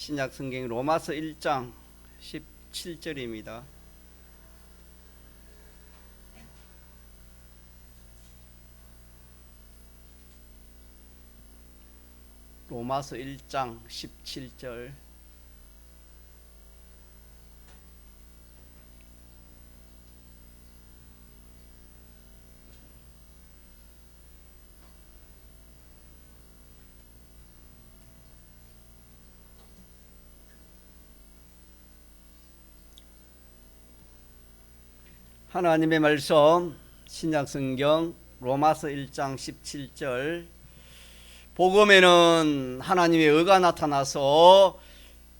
신약 성경 로마서 1장 17절입니다. 로마서 1장 17절. 하나님의 말씀 신약성경 로마서 1장 17절. 복음에는 하나님의 의가 나타나서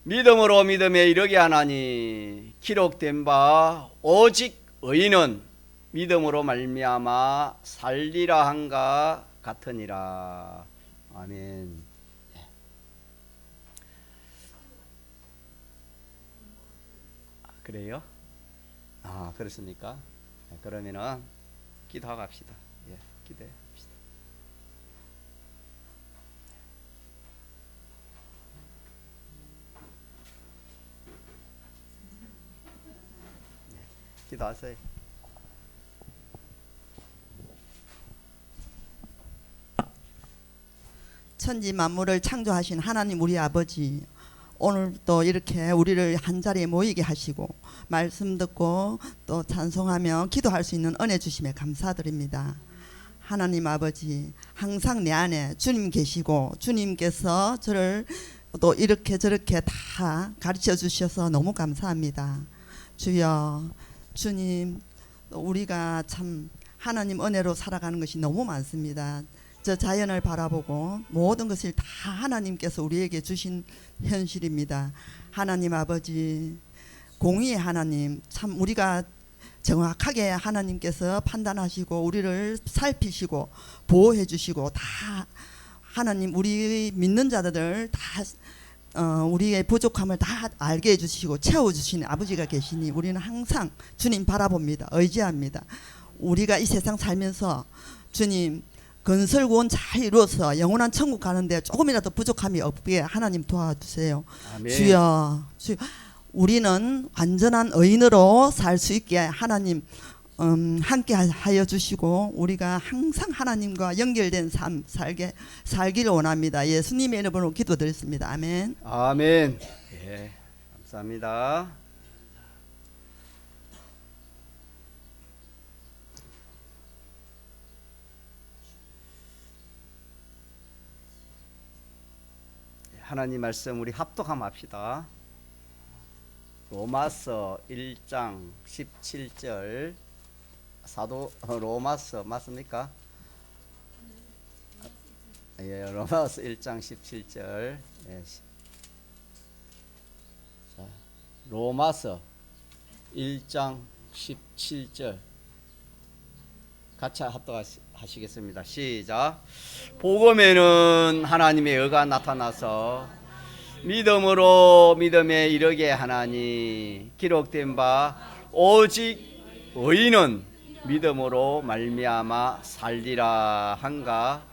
믿음으로 믿음에 이르게 하나니 기록된 바 오직 의인은 믿음으로 말미암아 살리라 한가 같으니라. 아멘. 그래요? 그렇습니까? 그러면은 기도하고 합시다. 기도합시다. 기도하세요. 천지 만물을 창조하신 하나님 우리 아버지, 오늘 또 이렇게 우리를 한자리에 모이게 하시고 말씀 듣고 또 찬송하며 기도할 수 있는 은혜 주심에 감사드립니다. 하나님 아버지, 항상 내 안에 주님 계시고 주님께서 저를 또 이렇게 저렇게 다 가르쳐 주셔서 너무 감사합니다. 주여, 주님, 우리가 참 하나님 은혜로 살아가는 것이 너무 많습니다. 저 자연을 바라보고 모든 것을 다 하나님께서 우리에게 주신 현실입니다. 하나님 아버지, 공의의 하나님, 참 우리가 정확하게 하나님께서 판단하시고 우리를 살피시고 보호해 주시고 다 하나님 우리 믿는 자들 다 우리의 부족함을 다 알게 해주시고 채워주시는 아버지가 계시니 우리는 항상 주님 바라봅니다. 의지합니다. 우리가 이 세상 살면서 주님 건설구원 잘 이루어서 영원한 천국 가는데 조금이라도 부족함이 없게 하나님 도와주세요. 아멘. 주여, 우리는 완전한 의인으로 살 수 있게 하나님 함께 하여 주시고 우리가 항상 하나님과 연결된 삶 살기를 원합니다. 예수님의 이름으로 기도드렸습니다. 아멘. 아멘. 감사합니다. 하나님 말씀 우리 합독함 합시다. 로마서 1장 17절. 사도 로마서 맞습니까? 로마서 1장 17절. 자, 로마서 1장 17절 같이 합독하시겠습니다. 시작. 복음에는 하나님의 의가 나타나서 믿음으로 믿음에 이르게 하나니 기록된 바 오직 의인은 믿음으로 말미암아 살리라 한가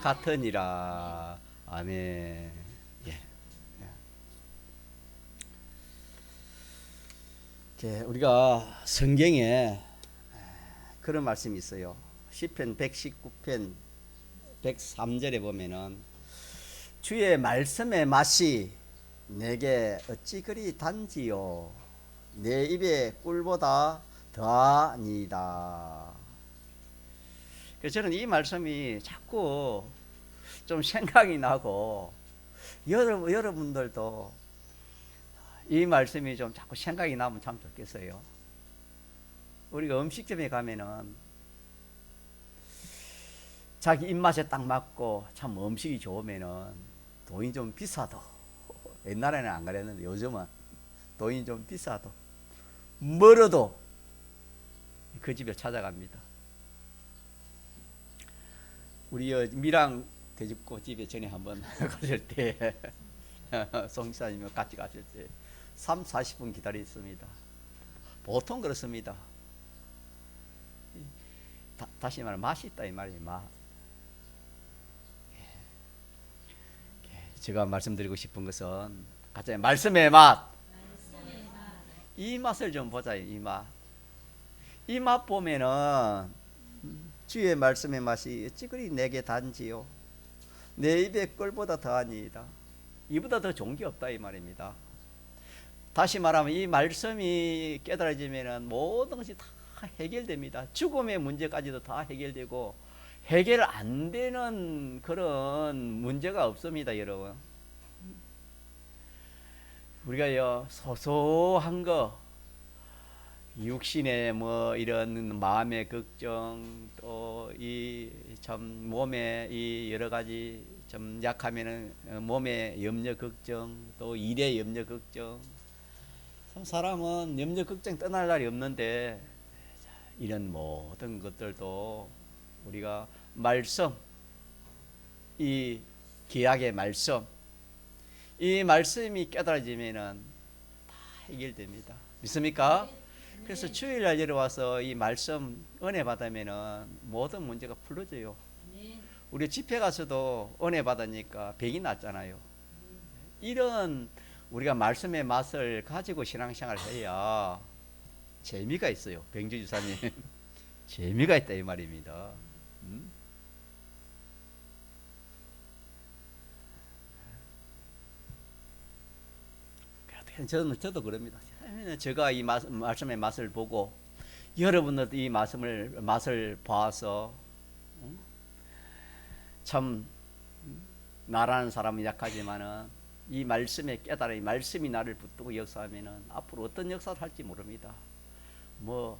같으니라. 아멘. 우리가 성경에 그런 말씀이 있어요. 시편 119편 103절에 보면은 주의 말씀의 맛이 내게 어찌 그리 단지요 내 입에 꿀보다 더하니이다. 그래서 저는 이 말씀이 자꾸 좀 생각이 나고 여러분들도 이 말씀이 좀 자꾸 생각이 나면 참 좋겠어요. 우리가 음식점에 가면은 자기 입맛에 딱 맞고 참 음식이 좋으면은 돈이 좀 비싸도, 옛날에는 안 그랬는데 요즘은 돈이 좀 비싸도 멀어도 그 집에 찾아갑니다. 우리 밀양 돼지고 집에 전에 한번 가실 때 송지사님과 같이 가실 때 3, 40분 기다렸습니다. 보통 그렇습니다. 다시 말하면 맛이 있다 이 말이에요. 맛. 제가 말씀드리고 싶은 것은 같이 말씀의 맛. 이 맛을 좀 보자. 이 맛. 이 맛 보면은 주의 말씀의 맛이 어찌 그리 내게 단지요. 내 입의 꿀보다 더하니이다. 이보다 더 좋은 게 없다 이 말입니다. 다시 말하면 이 말씀이 깨달아지면은 모든 것이 다 해결됩니다. 죽음의 문제까지도 다 해결되고 해결 안 되는 그런 문제가 없습니다, 여러분. 우리가요 소소한 거, 육신의 뭐 이런 마음의 걱정, 또 이 참 몸의 이 여러 가지 좀 약하면은 몸의 염려 걱정, 또 일의 염려 걱정. 참 사람은 염려 걱정 떠날 날이 없는데 이런 모든 것들도 우리가 말씀, 이 기약의 말씀, 이 말씀이 깨달아지면은 다 해결됩니다. 믿습니까? 그래서 주일날 내려와서 이 말씀 은혜 받으면은 모든 문제가 풀어져요. 우리 집회 가서도 은혜 받으니까 병이 낫잖아요. 이런 우리가 말씀의 맛을 가지고 신앙생활을 해야 재미가 있어요. 병주 주사님 재미가 있다 이 말입니다. 저도 그럽니다. 제가 이 말씀의 맛을 보고 여러분들도 이 맛을 봐서 참 나라는 사람은 약하지만은 이 말씀에 깨달아 이 말씀이 나를 붙들고 역사하면은 앞으로 어떤 역사를 할지 모릅니다. 뭐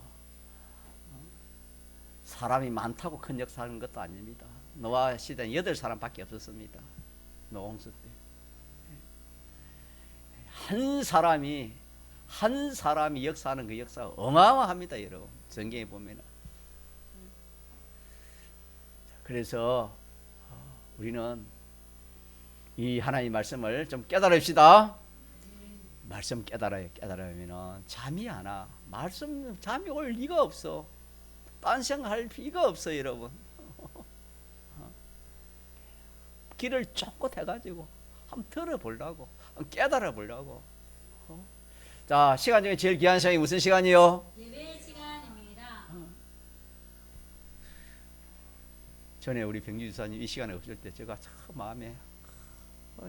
사람이 많다고 큰 역사하는 것도 아닙니다. 노아 시대는 8사람밖에 없었습니다. 노홍수 때. 한 사람이 역사하는 그 역사가 어마어마합니다, 여러분. 성경에 보면은. 그래서 우리는 이 하나님 말씀을 좀 깨달읍시다. 말씀 깨달으면은 잠이 안 와. 말씀 잠이 올 리가 없어. 딴 생각할 리가 없어, 여러분. 길을 쫓고 해가지고 한번 들어보려고, 한번 깨달아보려고. 자, 시간 중에 제일 귀한 시간이 무슨 시간이요? 예배 시간입니다. 전에 우리 병주 주사님 이 시간에 없을 때 제가 참 마음에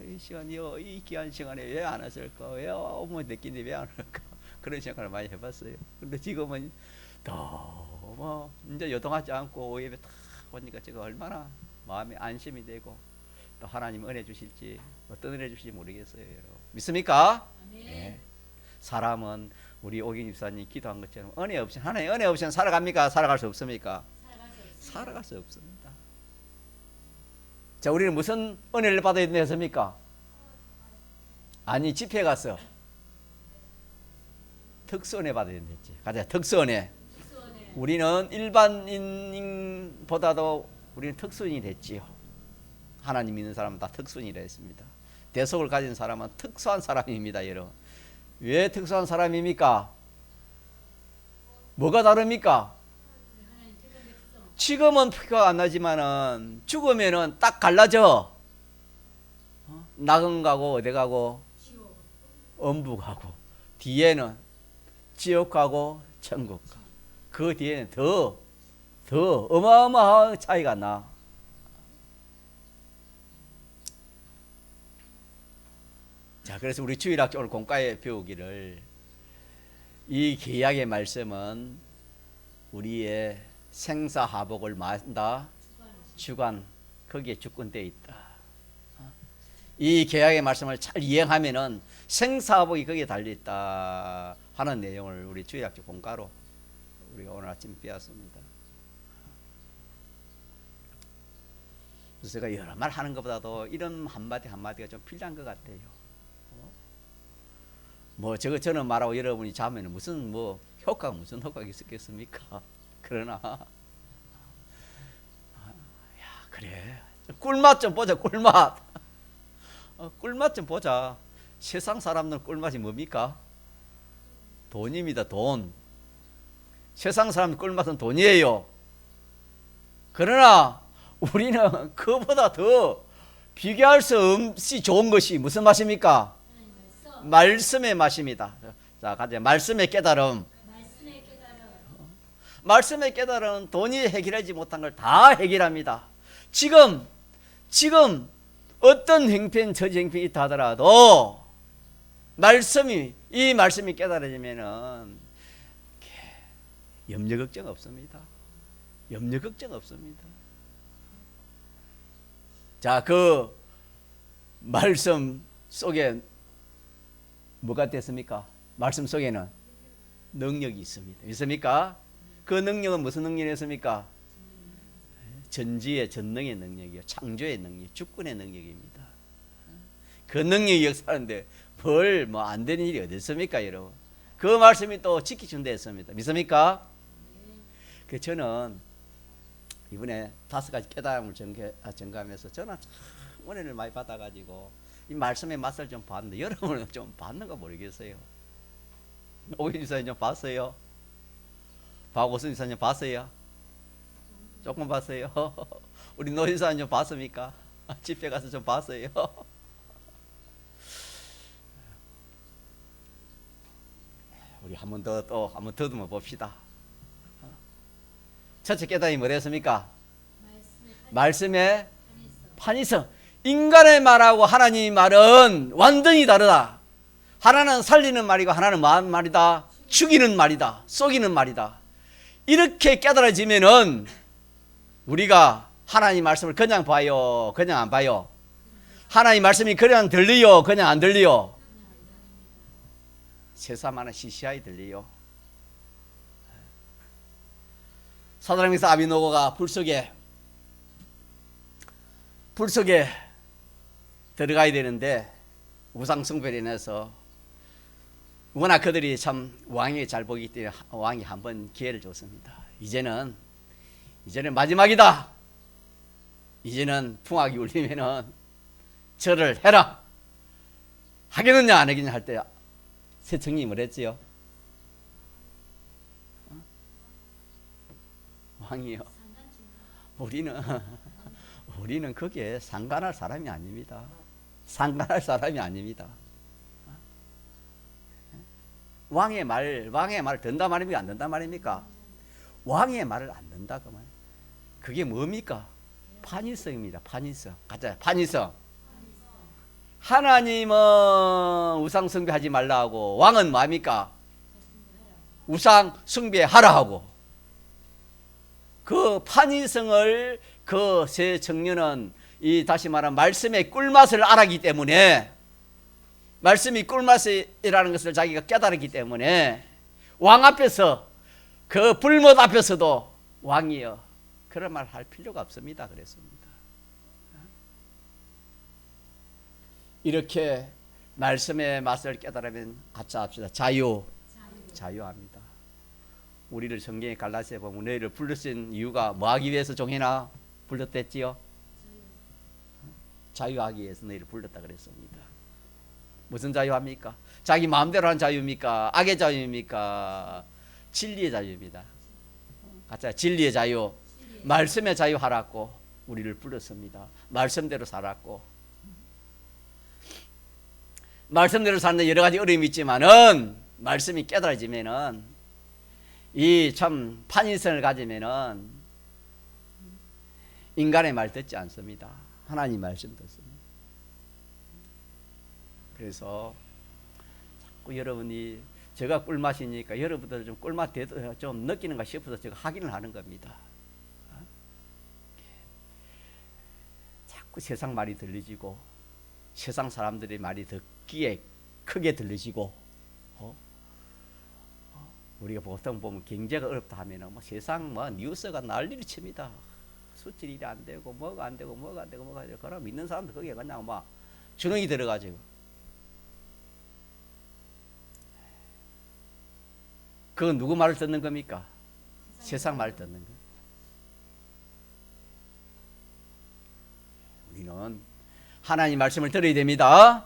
이 시간이요, 이 귀한 시간에 왜 안 왔을까? 왜 어머니 느끼는데 왜 안 올까? 그런 생각을 많이 해봤어요. 근데 지금은 너무 이제 요동하지 않고 예배 딱 오니까 제가 얼마나 마음에 안심이 되고 또 하나님 은혜 주실지 어떤 은혜 주실지 모르겠어요, 여러분. 믿습니까? 네. 사람은 우리 오긴 집사님 기도한 것처럼 은혜 없이 하나님 은혜 없이는 살아갑니까? 살아갈 수 없습니까? 살아갈 수 없습니다. 자, 우리는 무슨 은혜를 받아야 되겠습니까? 아니, 집회 가서 특수은혜 받아야 되겠지. 가자, 특수은혜. 우리는 일반인보다도 우리는 특수인이 됐지요. 하나님 믿는 사람은 다 특수인이라 했습니다. 대속을 가진 사람은 특수한 사람입니다, 여러분. 왜 특수한 사람입니까? 뭐가 다릅니까? 지금은 피가 안 나지만은 죽으면은 딱 갈라져. 낙은 가고 어디 가고 엄부 가고 뒤에는 지옥 가고 천국 가. 그 뒤에는 더 어마어마한 차이가 나. 자, 그래서 우리 주일학교 오늘 공과에 배우기를 이 계약의 말씀은 우리의 생사하복을 만다 주관 거기에 주권되어 있다. 이 계약의 말씀을 잘 이행하면은 생사하복이 거기에 달려 있다 하는 내용을 우리 주일학교 공과로 우리가 오늘 아침 배웠습니다. 그래서 제가 여러 말 하는 것보다도 이런 한마디 한마디가 좀 필요한 것 같아요. 뭐 저는 말하고 여러분이 자면 무슨 무슨 효과가 있었겠습니까? 그러나 야, 그래, 꿀맛 좀 보자. 꿀맛 꿀맛 좀 보자. 세상 사람들 꿀맛이 뭡니까? 돈입니다. 돈. 세상 사람 꿀맛은 돈이에요. 그러나 우리는 그보다 더 비교할 수 없이 좋은 것이 무슨 맛입니까? 말씀의 맛입니다. 자, 가자. 말씀의 깨달음. 말씀의 깨달음. 말씀의 깨달음은 돈이 해결하지 못한 걸 다 해결합니다. 지금 어떤 형편, 저지 형편이 있다 하더라도 이 말씀이 깨달아지면은 염려 걱정 없습니다. 염려 걱정 없습니다. 자, 그 말씀 속에 뭐가 됐습니까? 말씀 속에는 능력이 있습니다. 있습니까? 그 능력은 무슨 능력이었습니까? 전지의 전능의 능력이요, 창조의 능력, 주권의 능력입니다. 그 능력이 역사하는데 뭘 뭐 안 되는 일이 어디 있습니까, 여러분? 그 말씀이 또 지키준다 했습니다. 믿습니까? 그 저는 이번에 5가지 깨달음을 전가하면서 저는 참 은혜를 많이 받아가지고 이 말씀의 맛을 좀 봤는데 여러분은 좀 봤는가 모르겠어요. 오긴 지사님 좀 봤어요? 박오순 지사님 봤어요? 조금 봤어요? 우리 노 지사님 좀 봤습니까? 집회 가서 좀 봤어요? 우리 한 번 더 더듬어 봅시다. 첫째 깨달음이 뭐랬습니까? 말씀의 판이성. 인간의 말하고 하나님의 말은 완전히 다르다. 하나는 살리는 말이고 하나는 뭐하는 말이다? 죽이는 말이다. 쏘기는 말이다. 이렇게 깨달아지면은 우리가 하나님 말씀을 그냥 봐요? 그냥 안 봐요? 하나님 말씀이 그냥 들려요? 그냥 안 들려요? 세상만은 시시하게 들려요. 사드락미사 아비노고가 불 속에 들어가야 되는데 우상 숭배로 인해서 워낙 그들이 참 왕이 잘 보기 때문에 왕이 한번 기회를 줬습니다. 이제는 마지막이다. 이제는 풍악이 울리면은 절을 해라. 하겠느냐 안 하겠느냐 할 때 세청님이 뭐랬지요? 왕이요. 우리는 거기에 상관할 사람이 아닙니다. 상관할 사람이 아닙니다. 왕의 말 듣는다 말입니까? 안 듣는다 말입니까? 왕의 말을 안 듣는다 그 말. 그게 뭡니까? 판이성입니다. 판이성. 가자. 판이성. 하나님은 우상 숭배하지 말라 하고 왕은 뭐합니까? 우상 숭배하라 하고. 그 판이성을 그 세 청년은 이 다시 말하면 말씀의 꿀맛을 알았기 때문에, 말씀이 꿀맛이라는 것을 자기가 깨달았기 때문에 왕 앞에서, 그 불못 앞에서도 왕이여 그런 말 할 필요가 없습니다. 그랬습니다. 이렇게 말씀의 맛을 깨달으면 같이 합시다. 자유합니다. 우리를 성경에 갈라디아서에 보면 너희를 불러신 이유가 뭐 하기 위해서 종이나 불렀댔지요? 자유하기 위해서 너희를 불렀다 그랬습니다. 무슨 자유합니까? 자기 마음대로 한 자유입니까? 악의 자유입니까? 진리의 자유입니다. 같이 진리의 자유, 말씀의 자유 하라고 우리를 불렀습니다. 말씀대로 살았고, 말씀대로 사는데 여러 가지 어려움이 있지만은 말씀이 깨달아지면은, 이 참 판인성을 가지면은 인간의 말 듣지 않습니다. 하나님 말씀 듣습니다. 그래서 자꾸 여러분이 제가 꿀맛이니까 여러분들 좀 꿀맛 좀 느끼는가 싶어서 제가 확인을 하는 겁니다. 자꾸 세상 말이 들리지고 세상 사람들의 말이 듣기에 크게 들리지고, 우리가 보통 보면 경제가 어렵다 하면은 뭐 세상 뭐 뉴스가 난리를 칩니다. 수출이 안 되고 뭐가 안 되고 그럼 믿는 사람들 거기에 그냥 막 주눅이 들어가지고, 그건 누구 말을 듣는 겁니까? 세상 말을 듣는 거. 우리는 하나님 말씀을 들어야 됩니다.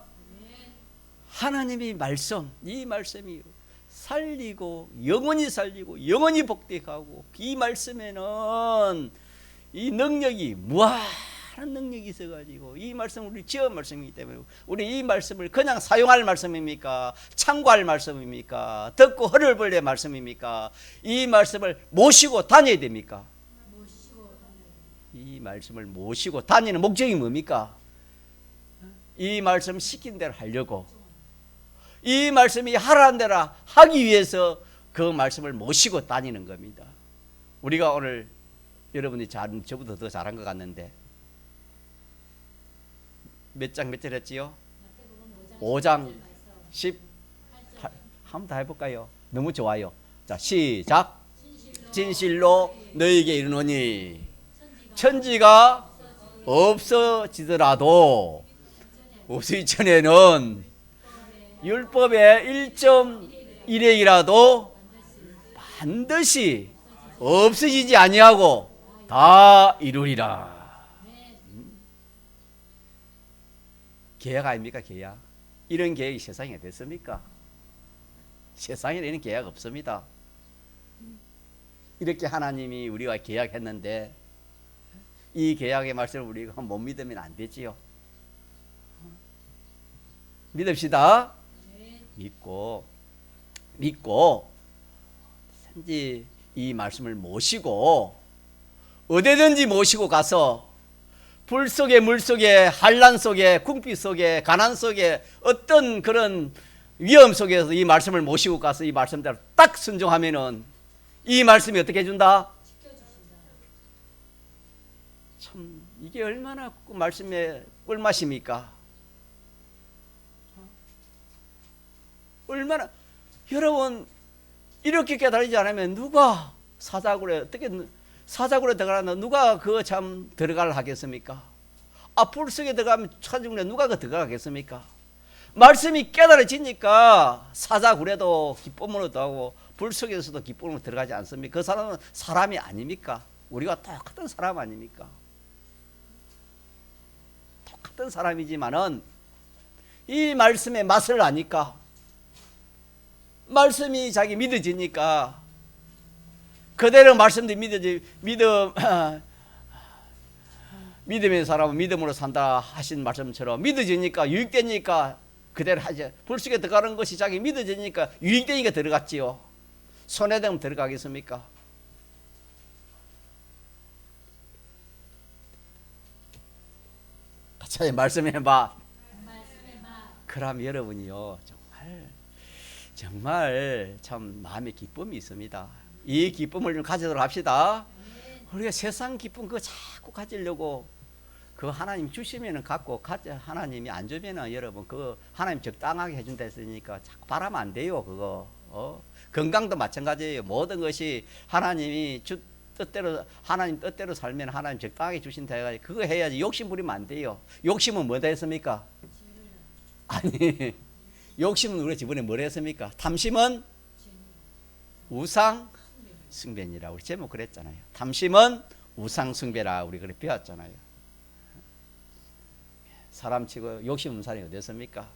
하나님의 말씀, 이 말씀이 살리고 영원히 살리고 영원히 복되게 하고, 이 말씀에는 이 능력이 무한한 하는 능력이 있어가지고 이 말씀은 우리 지은 말씀이기 때문에 우리 이 말씀을 그냥 사용할 말씀입니까? 참고할 말씀입니까? 듣고 허를 벌릴 말씀입니까? 이 말씀을 모시고 다녀야 됩니까? 이 말씀을 모시고 다니는 목적이 뭡니까? 이 말씀 시킨 대로 하려고, 이 말씀이 하라는 대로 하기 위해서 그 말씀을 모시고 다니는 겁니다. 우리가 오늘 여러분이 저보다 더 잘한 것 같는데 몇 장 몇 절 했지요? 5장 18. 한번 더 해볼까요? 너무 좋아요. 자, 시작. 진실로 너에게 이르노니 천지가 없어지더라도 없어지기 전에는 율법의 1.1핵이라도 반드시 없어지지 아니하고 다 이루리라. 계약 아닙니까? 계약. 이런 계약이 세상에 됐습니까? 세상에 이런 계약 없습니다. 이렇게 하나님이 우리와 계약했는데 이 계약의 말씀을 우리가 못 믿으면 안 되지요. 믿읍시다. 믿고 단지 이 말씀을 모시고 어디든지 모시고 가서 불 속에 물 속에 환난 속에 궁핍 속에 가난 속에 어떤 그런 위험 속에서 이 말씀을 모시고 가서 이 말씀대로 딱 순종하면은 이 말씀이 어떻게 해준다? 참 이게 얼마나 말씀의 꿀맛입니까? 얼마나 여러분 이렇게 깨달지 않으면 누가 사자굴에 어떻게 사자굴에 들어가나 누가 그 참 들어갈 하겠습니까? 불 속에 들어가면 사자굴에 누가 그 들어가겠습니까? 말씀이 깨달아지니까 사자굴에도 기쁨으로 들어가고 불 속에서도 기쁨으로 들어가지 않습니까? 그 사람은 사람이 아닙니까? 우리가 똑같은 사람 아닙니까? 똑같은 사람이지만은 이 말씀의 맛을 아니까 말씀이 자기 믿어지니까 그대로 말씀도 믿음의 사람은 믿음으로 산다 하신 말씀처럼 믿어지니까 유익되니까 그대로 하죠. 불 속에 들어가는 것이 자기 믿어지니까 유익되니까 들어갔지요. 손해되면 들어가겠습니까? 같이 말씀해봐. 그럼 여러분이요 정말 참 마음의 기쁨이 있습니다. 이 기쁨을 좀 가지도록 합시다. 우리가 세상 기쁨 그거 자꾸 가지려고 그 하나님 주시면은 갖고 하나님이 안 주면은 여러분 그 하나님 적당하게 해준다 했으니까 자꾸 바라면 안 돼요. 그거 건강도 마찬가지예요. 모든 것이 하나님이 뜻대로 하나님 뜻대로 살면 하나님 적당하게 주신다 해가지고 그거 해야지. 욕심 부리면 안 돼요. 욕심은 뭐다 했습니까? 아니 욕심은 우리 집안에 뭘 했습니까? 탐심은 우상 숭배니라. 우리 제목 그랬잖아요. 탐심은 우상 숭배라. 우리 그래 배웠잖아요. 사람치고 욕심 없는 사람이 어디 있습니까?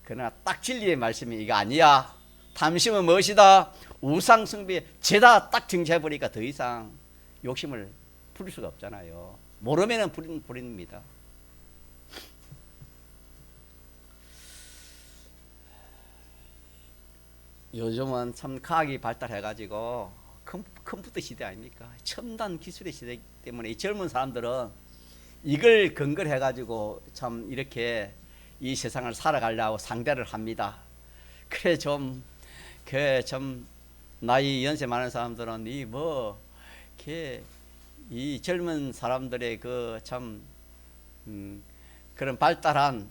그러나 딱 진리의 말씀이 이거 아니야. 탐심은 무엇이다? 우상 숭배 죄다 딱 정체해버리니까 더 이상 욕심을 부릴 수가 없잖아요. 모르면은 부립니다. 요즘은 참 과학이 발달해가지고 컴퓨터 시대 아닙니까? 첨단 기술의 시대이기 때문에 이 젊은 사람들은 이걸 근거로 해가지고 참 이렇게 이 세상을 살아가려고 상대를 합니다. 그래 좀 나이 연세 많은 사람들은 이 젊은 사람들의 그 참 그런 발달한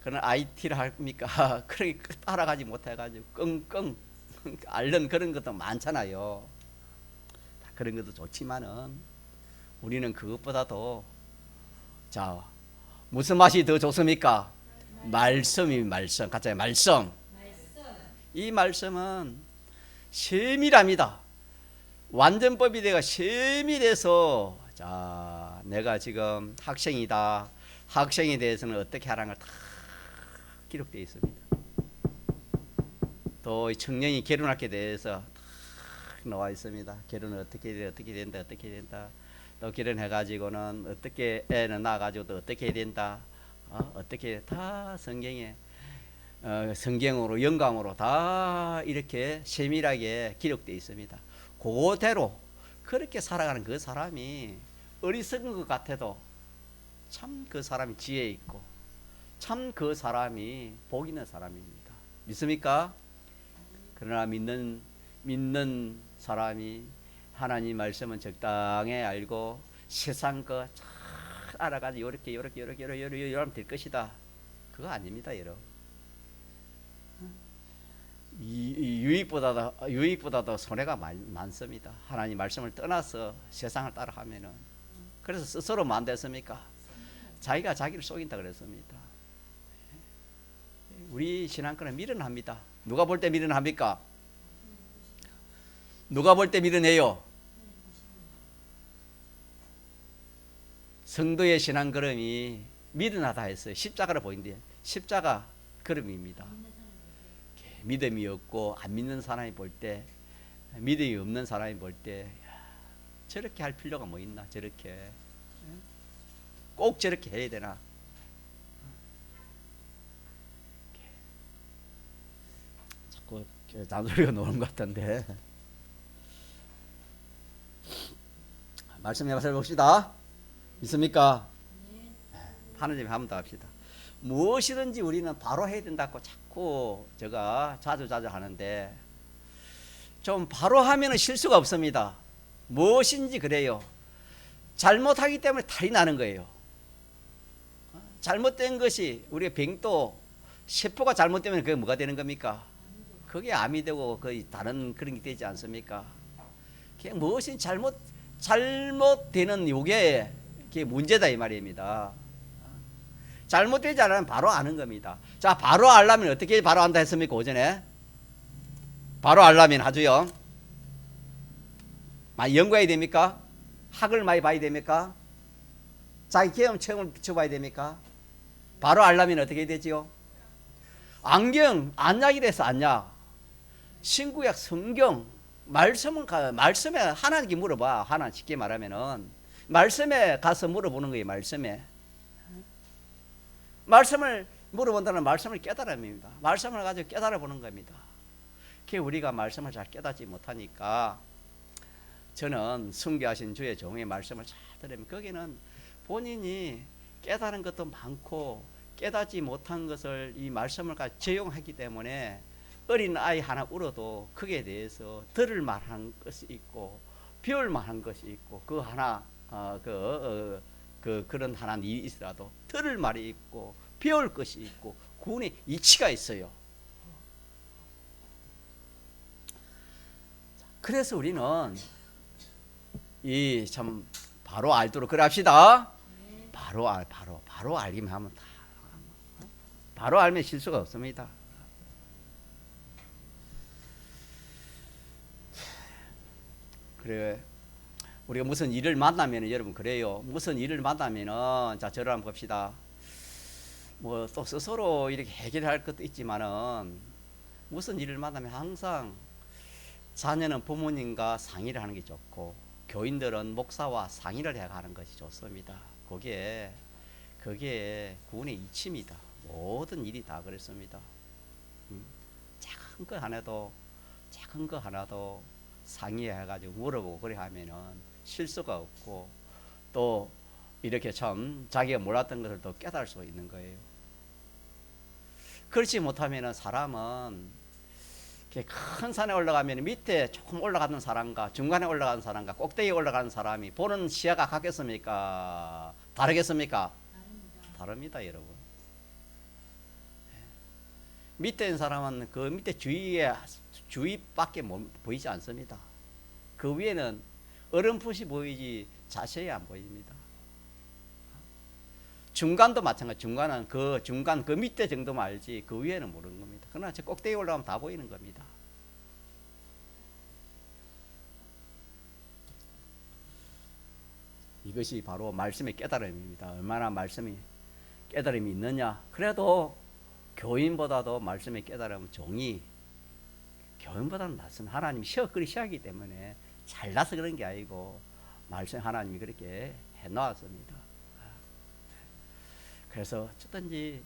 그런 IT를 합니까? 그렇게 따라가지 못해가지고 끙끙 앓는 그런 것도 많잖아요. 그런 것도 좋지만은 우리는 그것보다도 자 무슨 맛이 더 좋습니까? 말씀. 같이 말씀. 이 말씀은 세밀합니다. 완전법이 내가 세밀해서 자 내가 지금 학생이다. 학생에 대해서는 어떻게 하라는 걸 다 기록되어 있습니다. 또 청년이 결혼하게 대해서 다 나와 있습니다. 결혼은 어떻게 된다. 또 결혼해가지고는 어떻게 애는 낳아가지고 또 어떻게 해야 된다. 어떻게 다 성경에 성경으로 영감으로 다 이렇게 세밀하게 기록되어 있습니다. 그대로 그렇게 살아가는 그 사람이 어리석은 것 같아도 참 그 사람이 지혜 있고 참 그 사람이 복 있는 사람입니다. 믿습니까? 그러나 믿는 사람이 하나님 말씀은 적당히 알고 세상 거 잘 알아가지고 이렇게 하면 될 것이다. 그거 아닙니다, 여러분. 이 유익보다도 손해가 많습니다. 하나님 말씀을 떠나서 세상을 따라하면은. 그래서 스스로 뭐 안 됐습니까? 자기가 자기를 속인다 그랬습니다. 우리 신앙권은 미련합니다. 누가 볼 때 미련합니까? 누가 볼 때 미련해요? 성도의 신앙 걸음이 미련하다 했어요. 십자가를 보인대. 십자가 걸음입니다. 믿음이 없고 안 믿는 사람이 볼 때, 믿음이 없는 사람이 볼 때 저렇게 할 필요가 뭐 있나? 저렇게 꼭 저렇게 해야 되나? 자꾸 잔소리가 나오는 것 같은데 말씀 해봐서 봅시다. 있습니까? 하나님 한번 더 합시다. 무엇이든지 우리는 바로 해야 된다고 자꾸 제가 자주 하는데 좀 바로 하면은 실수가 없습니다. 무엇인지 그래요. 잘못하기 때문에 탈이 나는 거예요. 잘못된 것이 우리가 병도 세포가 잘못되면 그게 뭐가 되는 겁니까? 그게 암이 되고 거의 다른 그런 게 되지 않습니까? 그게 무엇이 잘못되는 요게 그게 문제다 이 말입니다. 잘못되지 않으면 바로 아는 겁니다. 자, 바로 알려면 어떻게 바로 안다 했습니까? 오전에 바로 알려면 하죠요. 많이 연구해야 됩니까? 학을 많이 봐야 됩니까? 자기 경험 체험을 비춰봐야 됩니까? 바로 알려면 어떻게 되지요? 안경, 안약이 돼서 안약, 신구약, 성경, 말씀에 하나님께 물어봐. 하나 쉽게 말하면은 말씀에 가서 물어보는 거예요. 말씀을 물어본다는 말씀을 깨달음입니다. 말씀을 가지고 깨달아 보는 겁니다. 그게 우리가 말씀을 잘 깨닫지 못하니까 저는 순교하신 주의 종의 말씀을 잘 들으면 거기는 본인이 깨달은 것도 많고 깨닫지 못한 것을 이 말씀을 가지고 적용하기 때문에 어린 아이 하나 울어도 그에 대해서 들을 만한 것이 있고 배울 만한 것이 있고 그 하나 그런 하나 일이 있어도 들을 말이 있고 배울 것이 있고 구원의 이치가 있어요. 그래서 우리는 이 참 바로 알도록 그래 합시다. 바로 알기만 하면 다 바로 알면 실수가 없습니다. 그래 우리가 무슨 일을 만나면 여러분 그래요. 무슨 일을 만나면은 자 저를 한번 봅시다. 뭐 또 스스로 이렇게 해결할 것도 있지만은 무슨 일을 만나면 항상 자녀는 부모님과 상의를 하는 게 좋고 교인들은 목사와 상의를 해야 하는 것이 좋습니다. 그게 구원의 이치입니다. 모든 일이 다 그렇습니다. 작은 거 하나도 상의해가지고 물어보고 그래 하면은 실수가 없고 또 이렇게 참 자기가 몰랐던 것을 또 깨달을 수 있는 거예요. 그렇지 못하면은 사람은 큰 산에 올라가면 밑에 조금 올라가는 사람과 중간에 올라가는 사람과 꼭대기에 올라가는 사람이 보는 시야가 같겠습니까? 다르겠습니까? 다릅니다, 여러분. 밑에 있는 사람은 그 밑에 주위밖에 보이지 않습니다. 그 위에는 어렴풋이 보이지 자세히 안 보입니다. 중간도 마찬가지. 중간은 그 밑에 정도만 알지 그 위에는 모르는 겁니다. 그러나 저 꼭대기 올라가면 다 보이는 겁니다. 이것이 바로 말씀의 깨달음입니다. 얼마나 말씀이 깨달음이 있느냐. 그래도 교인보다도 말씀의 깨달음은 종이 교인보다는 낫습니다. 하나님이 그리 시하기 때문에 잘나서 그런 게 아니고 말씀 하나님이 그렇게 해놓았습니다. 그래서 어쨌든지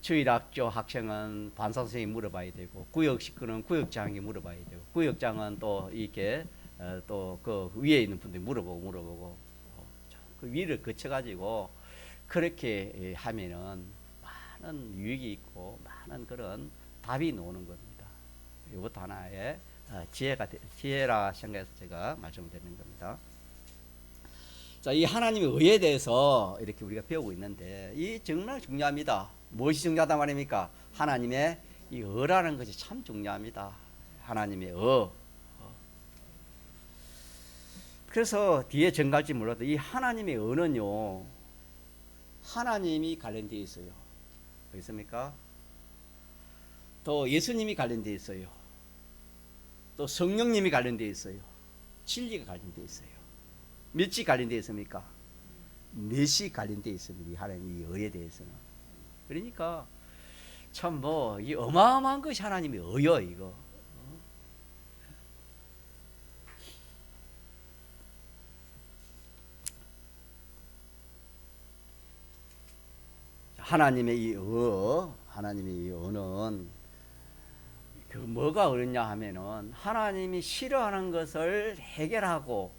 주일학교 학생은 반사 선생님이 물어봐야 되고, 구역 식구는 구역장에게 물어봐야 되고, 구역장은 또 이렇게 또 그 위에 있는 분들이 물어보고 그 위를 거쳐가지고 그렇게 하면은 많은 유익이 있고 많은 그런 답이 나오는 겁니다. 이것도 하나의 지혜라 생각해서 제가 말씀드리는 겁니다. 자, 이 하나님의 의에 대해서 이렇게 우리가 배우고 있는데 이 정말 중요합니다. 무엇이 중요하단 말입니까? 하나님의 이 의라는 것이 참 중요합니다. 하나님의 의. 그래서 뒤에 정갈지 몰라도 이 하나님의 의는요, 하나님이 관련되어 있어요. 그렇습니까? 또 예수님이 관련되어 있어요. 또 성령님이 관련되어 있어요. 진리가 관련되어 있어요. 몇이 관련되어 있습니까? 넷이 관련되어 있습니다. 이 하나님의 의에 대해서는. 그러니까 참 뭐 이 어마어마한 것이 하나님의 의요, 이거. 하나님의 이 하나님의 이 의는 그 뭐가 어렵냐 하면은 하나님이 싫어하는 것을 해결하고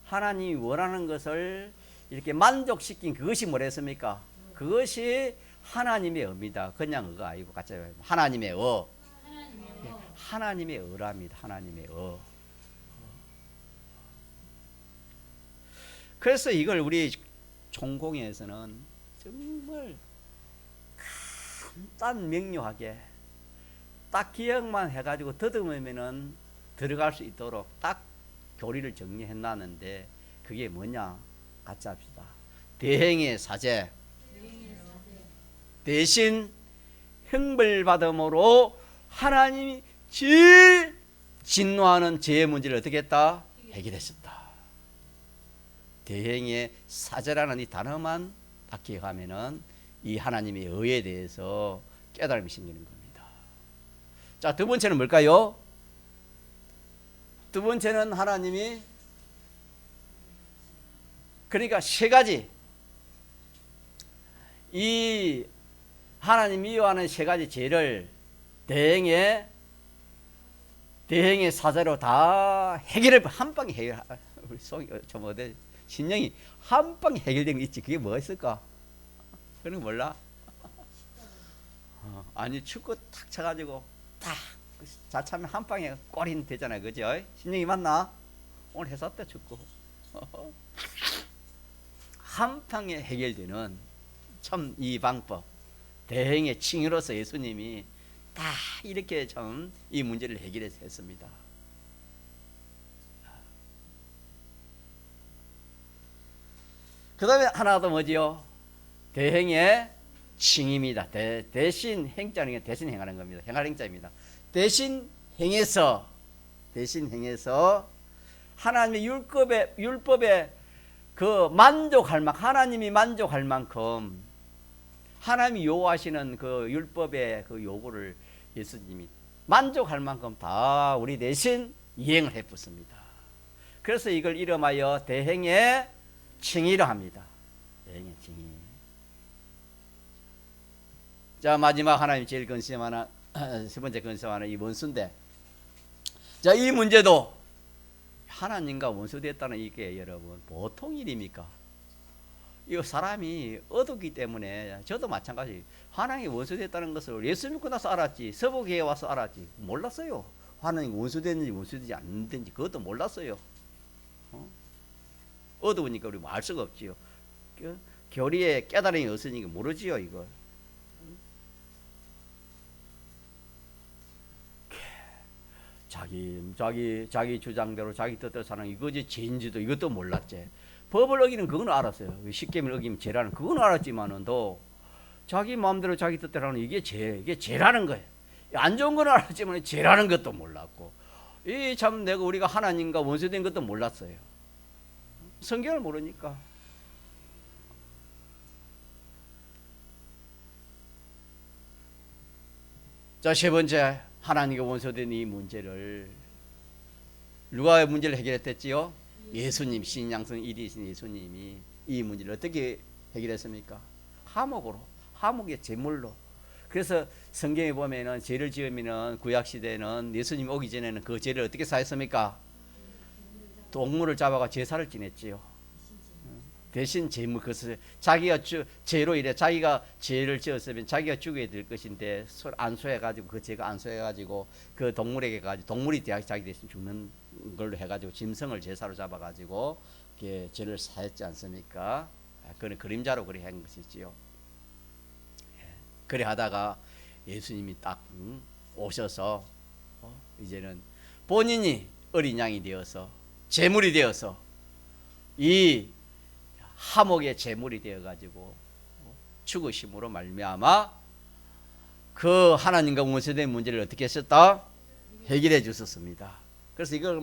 하나님이 원하는 것을 이렇게 만족시킨 그것이 뭐랬습니까? 그것이 하나님의 의입니다. 그냥 의가 아니고 같이 하나님의 의. 하나님의 의랍니다. 하나님의 의. 그래서 이걸 우리 총공회에서는 정말 간단 명료하게 딱 기억만 해가지고 더듬으면은 들어갈 수 있도록 딱 교리를 정리해 놨는데 그게 뭐냐? 같이 합시다. 대행의 사죄. 대신 형벌받음으로 하나님이 제일 진노하는 죄의 문제를 어떻게 했다? 해결했었다. 대행의 사죄라는 이 단어만 딱 기억하면은 이 하나님의 의에 대해서 깨달음이 생기는 겁니다. 자, 두 번째는 뭘까요? 두 번째는 하나님이 그러니까 세 가지 이 하나님이 미워하는 세 가지 죄를 대행의 사죄로 다 해결을 한 방에 해결. 우리 송이 좀 어디 신령이 한 방에 해결된 거 있지. 그게 뭐가 있을까? 그런 거 몰라? 아니 축구 탁 쳐가지고 딱 자차면 한 방에 골이 되잖아요, 그죠? 신령이 맞나? 오늘 했었다 축구. 한 방에 해결되는 참 이 방법. 대행의 칭의로서 예수님이 다 이렇게 참 이 문제를 해결했습니다. 그 다음에 하나 더 뭐지요? 대행의 칭의입니다. 대신 행자는 게 대신 행하는 겁니다. 행할 행자입니다. 대신 행해서 하나님의 율법에 그 만족할 만큼 하나님이 만족할 만큼 하나님이 요구하시는 그 율법의 그 요구를 예수님이 만족할 만큼 다 우리 대신 이행을 해붓습니다. 그래서 이걸 이름하여 대행의 칭의라 합니다. 대행의 칭의. 자, 마지막 하나님 제일 근심하는 세 번째 근심하는 이 원수인데, 자, 이 문제도 하나님과 원수됐다는 이게 여러분 보통 일입니까? 이 사람이 어둡기 때문에 저도 마찬가지 하나님이 원수됐다는 것을 예수 믿고 나서 알았지, 서부교회에 와서 알았지 몰랐어요. 하나님이 원수됐는지 원수되지 않는지 그것도 몰랐어요. 어두우니까 우리 알 수가 없지요. 교리에 깨달음이 없으니까 모르지요, 이걸. 자기 주장대로 자기 뜻대로 사는 이거지 죄인지도 이것도 몰랐지. 법을 어기는 그건 알았어요. 십계명을 어기면 죄라는 그건 알았지만은 또 자기 마음대로 자기 뜻대로 하는 이게 죄라는 거예요. 안 좋은 건 알았지만 죄라는 것도 몰랐고, 이 참 내가 우리가 하나님과 원수된 것도 몰랐어요. 성경을 모르니까. 자, 세 번째, 하나님과 원수된 이 문제를 누가 문제를 해결했댔지요? 예수님, 신양성 1위이신 예수님이 이 문제를 어떻게 해결했습니까? 화목으로, 화목의 제물로. 그래서 성경에 보면은 죄를 지으면은 구약 시대에는 예수님 오기 전에는 그 죄를 어떻게 사했습니까? 동물을 잡아가 제사를 지냈지요. 대신 제물, 그것을 자기가 죄로 인해 자기가 죄를 지었으면 자기가 죽어야 될 것인데 안수해가지고 그 죄가 안수해가지고 그 동물에게 가지고 동물이 자기 대신 죽는 걸로 해가지고 짐승을 제사로 잡아가지고 죄를 사했지 않습니까? 그는 그림자로 그리 한 것이지요. 그래 하다가 예수님이 딱 오셔서 이제는 본인이 어린 양이 되어서 제물이 되어서 이 화목의 제물이 되어가지고 죽으심으로 말미암아 그 하나님과 원수된 문제를 어떻게 했었다? 해결해 주셨습니다. 그래서 이걸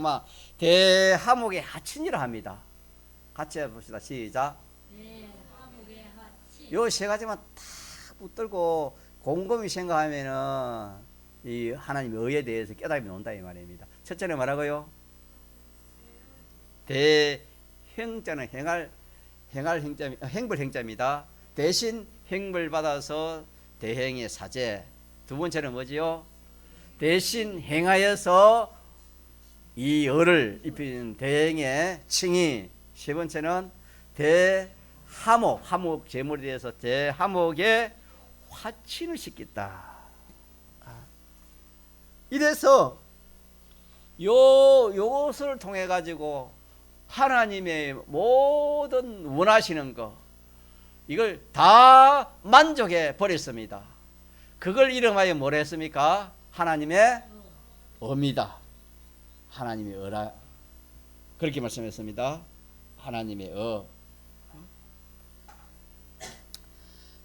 대화목의 하친이라 합니다. 같이 해봅시다. 시작. 네, 화목의 하치. 요 세 가지만 다 붙들고 곰곰이 생각하면은 이 하나님의 의에 대해서 깨달음이 온다 이 말입니다. 첫째는 뭐라고요? 대행자는 행불 행자입니다. 대신 행불 받아서 대행의 사제. 두 번째는 뭐지요? 대신 행하여서 이 을을 입힌 대행의 칭의. 세 번째는 화목 제물에 대해서 대화목의 화친을 시켰다. 이래서 요것을 통해 가지고 하나님의 모든 원하시는 거 이걸 다 만족해 버렸습니다. 그걸 이름하여 뭐라 했습니까? 하나님의 의입니다. 하나님의 의라 그렇게 말씀했습니다. 하나님의 의.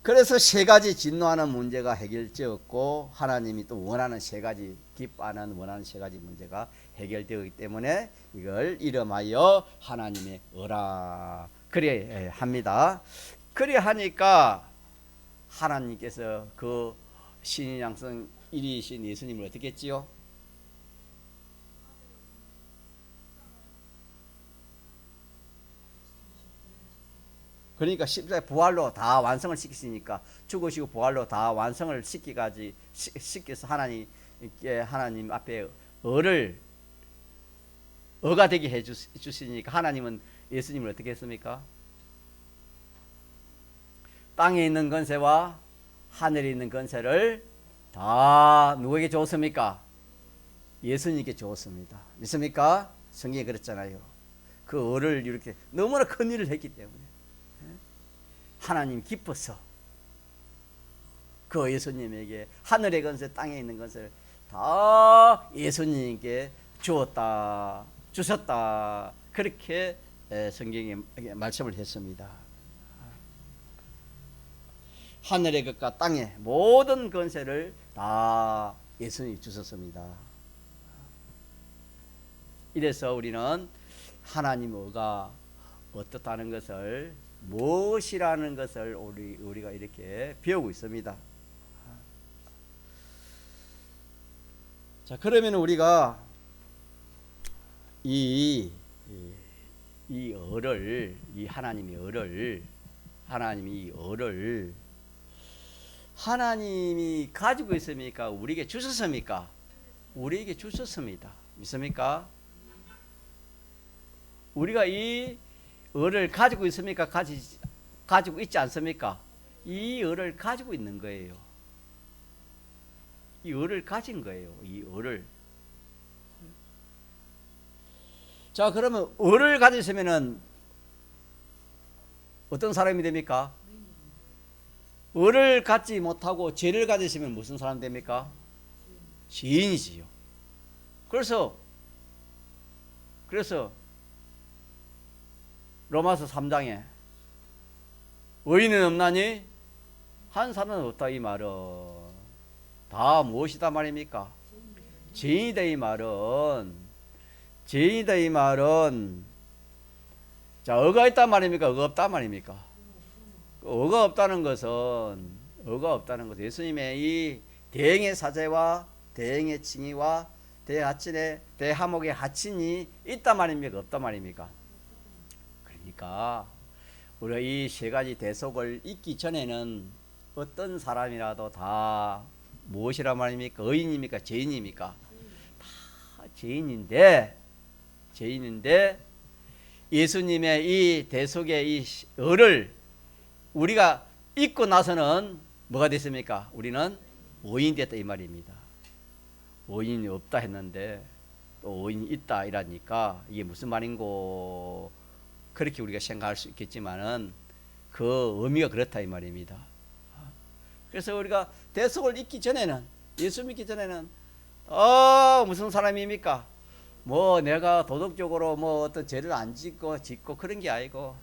그래서 세 가지 진노하는 문제가 해결되었고 하나님이 또 원하는 세 가지 기뻐하는 원하는 세 가지 문제가 해결되었기 때문에 이걸 이름하여 하나님의 의라 그래 합니다. 그래 하니까 하나님께서 그 신양성 1위이신 예수님을 어떻게 했지요? 그러니까 십자가의 부활로 다 완성을 시키시니까 죽으시고 부활로 다 완성을 시켜서 하나님 앞에 의가 되게 해주시니까 하나님은 예수님을 어떻게 했습니까? 땅에 있는 권세와 하늘에 있는 권세를 다 누구에게 주었습니까? 예수님께 주었습니다. 믿습니까? 성경에 그랬잖아요. 그 의를 이렇게 너무나 큰 일을 했기 때문에 하나님 기뻐서 그 예수님에게 하늘의 권세 땅에 있는 것을 다 예수님께 주셨다 그렇게 성경에 말씀을 했습니다. 하늘의 것과 땅의 모든 권세를 다 예수님이 주셨습니다. 이래서 우리는 하나님의 의가 어떻다는 것을 무엇이라는 것을 우리가 이렇게 배우고 있습니다. 자, 그러면 우리가 이 의를, 이 하나님의 의를, 하나님이 가지고 있습니까? 우리에게 주셨습니까? 우리에게 주셨습니다. 믿습니까? 우리가 이 의를 가지고 있습니까? 가지고 있지 않습니까? 이 의를 가지고 있는 거예요. 이 의를 가진 거예요. 이 의를. 자, 그러면 의를 가지시면은 어떤 사람이 됩니까? 의를 갖지 못하고 죄를 가지시면 무슨 사람 됩니까? 죄인이지요. 그래서 로마서 3장에 의인은 없나니 한 사람은 없다 이 말은 다 무엇이다 말입니까? 죄인이다 이 말은 자, 의가 있단 말입니까? 의가 없단 말입니까? 의가 없다는 것은 예수님의 이 대행의 사제와 대행의 칭의와 대화목의 하친이 있단 말입니까? 없단 말입니까? 그러니까 우리가 이 세 가지 대속을 잊기 전에는 어떤 사람이라도 다 무엇이라 말입니까? 의인입니까? 죄인입니까? 다 죄인인데 예수님의 이 대속의 이 의를 우리가 잊고 나서는 뭐가 됐습니까? 우리는 의인이 됐다 이 말입니다. 의인이 없다 했는데 또 의인이 있다 이라니까 이게 무슨 말인고 그렇게 우리가 생각할 수 있겠지만은 그 의미가 그렇다 이 말입니다. 그래서 우리가 대속을 잊기 전에는 예수 믿기 전에는 무슨 사람입니까? 뭐 내가 도덕적으로 뭐 어떤 죄를 안 짓고 그런 게 아니고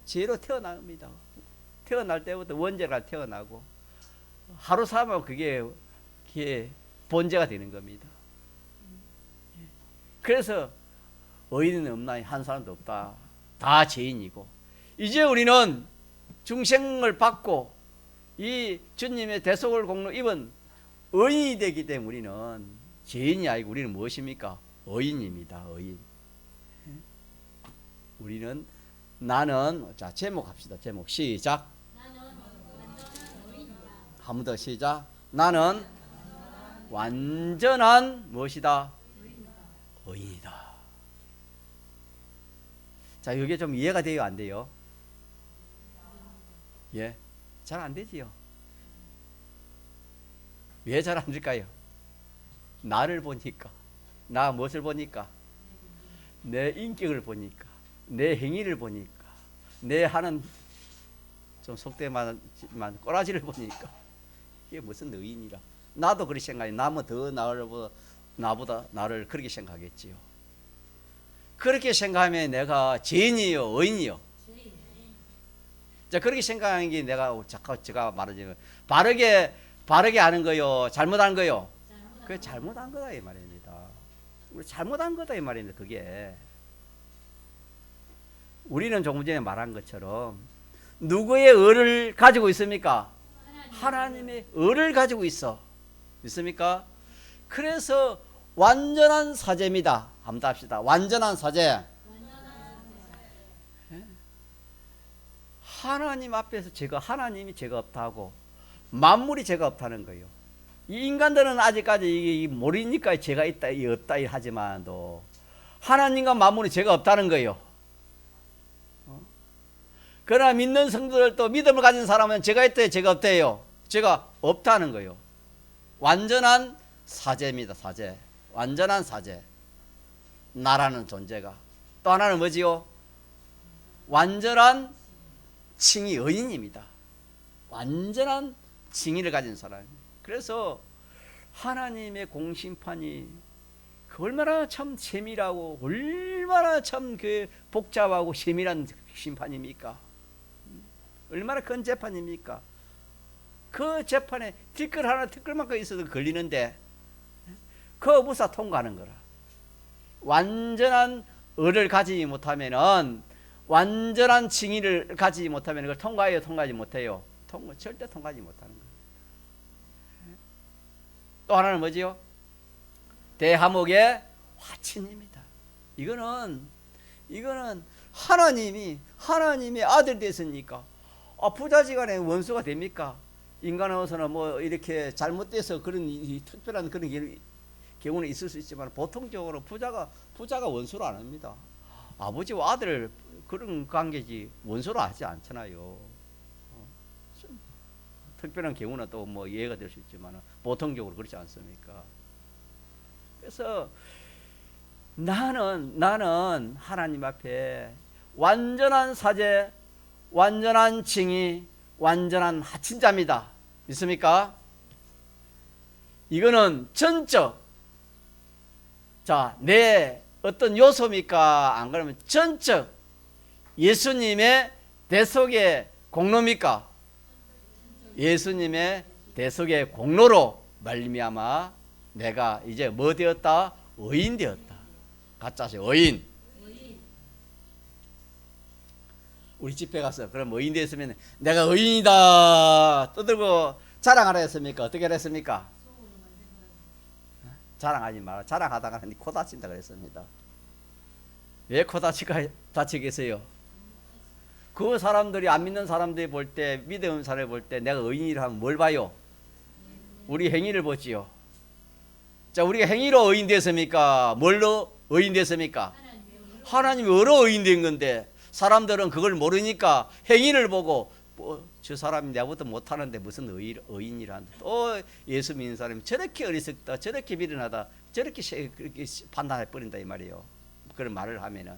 죄로 태어납니다. 태어날 때부터 원죄가 태어나고 하루 살면 그게 본죄가 되는 겁니다. 그래서 의인은 없나니 한 사람도 없다. 다 죄인이고 이제 우리는 중생을 받고 이 주님의 대속을 공로 입은 의인이 되기 때문에 우리는 죄인이 아니고 우리는 무엇입니까? 의인입니다. 의인. 우리는 나는 자 제목 합시다. 제목 시작. 나는 완전한 의인이다. 한 번 더 시작. 나는 완전한 무엇이다? 의인이다. 자, 이게 좀 이해가 돼요, 안 돼요? 예, 잘 안 되지요. 왜 잘 안 될까요? 나를 보니까, 나 무엇을 보니까, 내 인격을 보니까, 내 행위를 보니까, 내 하는 좀 속되만 꼬라지를 보니까 이게 무슨 의인이라. 나도 그렇게 생각해. 나면 더 나보다 나를 그렇게 생각하겠지요. 그렇게 생각하면 내가 죄인이요, 의인이요? 자, 그렇게 생각하는 게 내가 제가 말하자면 바르게 하는 거요, 잘못한 거요? 그게 잘못한 거다 이 말입니다. 우리 잘못한 거다 이 말입니다. 그게 우리는 조금 전에 말한 것처럼 누구의 의를 가지고 있습니까? 하나님의 의를 가지고 있어. 있습니까? 그래서 완전한 사죄입니다. 한번 합시다. 완전한 사죄. 하나님 앞에서 하나님이 죄가 없다고 만물이 죄가 없다는 거예요. 이 인간들은 아직까지 모르니까 죄가 있다, 없다 하지만도 하나님과 만물이 죄가 없다는 거예요. 그러나 믿는 성도들도 믿음을 가진 사람은 죄가 있대요, 죄가 없대요? 죄가 없다는 거예요. 완전한 사죄입니다. 사죄. 완전한 사죄. 나라는 존재가. 또 하나는 뭐지요? 완전한 칭의, 의인입니다. 완전한 칭의를 가진 사람. 그래서 하나님의 공심판이 얼마나 참 세밀하고 얼마나 참 복잡하고 세밀한 심판입니까? 얼마나 큰 재판입니까? 그 재판에 티끌 하나 티끌만큼 있어도 걸리는데 그 무사 통과하는 거라. 완전한 의를 가지지 못하면은, 완전한 칭의를 가지지 못하면 그걸 통과해요, 통과하지 못해요? 절대 통과하지 못하는 거예요. 또 하나는 뭐지요? 대하목의 화친입니다. 이거는 하나님의 아들 됐으니까 부자지간에 원수가 됩니까? 인간으로서는 뭐 이렇게 잘못돼서 그런 특별한 그런 경우는 있을 수 있지만 보통적으로 부자가 원수로 안 합니다. 아버지와 아들 그런 관계지 원수로 하지 않잖아요. 특별한 경우는 또 뭐 이해가 될 수 있지만 보통적으로 그렇지 않습니까? 그래서 나는 하나님 앞에 완전한 사죄, 완전한 칭의, 완전한 하친자입니다. 믿습니까? 이거는 전적, 자, 내 어떤 요소입니까? 안 그러면 전적 예수님의 대속의 공로입니까? 예수님의 대속의 공로로 말미암아 내가 이제 뭐 되었다? 의인 되었다. 가짜세 의인. 우리 집회 가서 그럼 의인 되었으면 내가 의인이다 떠들고 자랑하라 했습니까? 어떻게 했습니까? 자랑하지 마라. 자랑하다가 네 코 다친다 그랬습니다. 왜 코 다치겠어요? 그 사람들이 안 믿는 사람들이 볼 때, 믿음 사람이 볼 때 내가 의인이라 하면 뭘 봐요? 우리 행위를 보지요. 자, 우리가 행위로 의인 됐습니까? 뭘로 의인 됐습니까? 하나님이 어로 의인 된 건데 사람들은 그걸 모르니까 행위를 보고 저 사람이 내보다 못하는데 무슨 의인이란다. 또 예수 믿는 사람이 저렇게 어리석다, 저렇게 미련하다, 저렇게 그렇게 판단해 버린다 이 말이에요. 그런 말을 하면은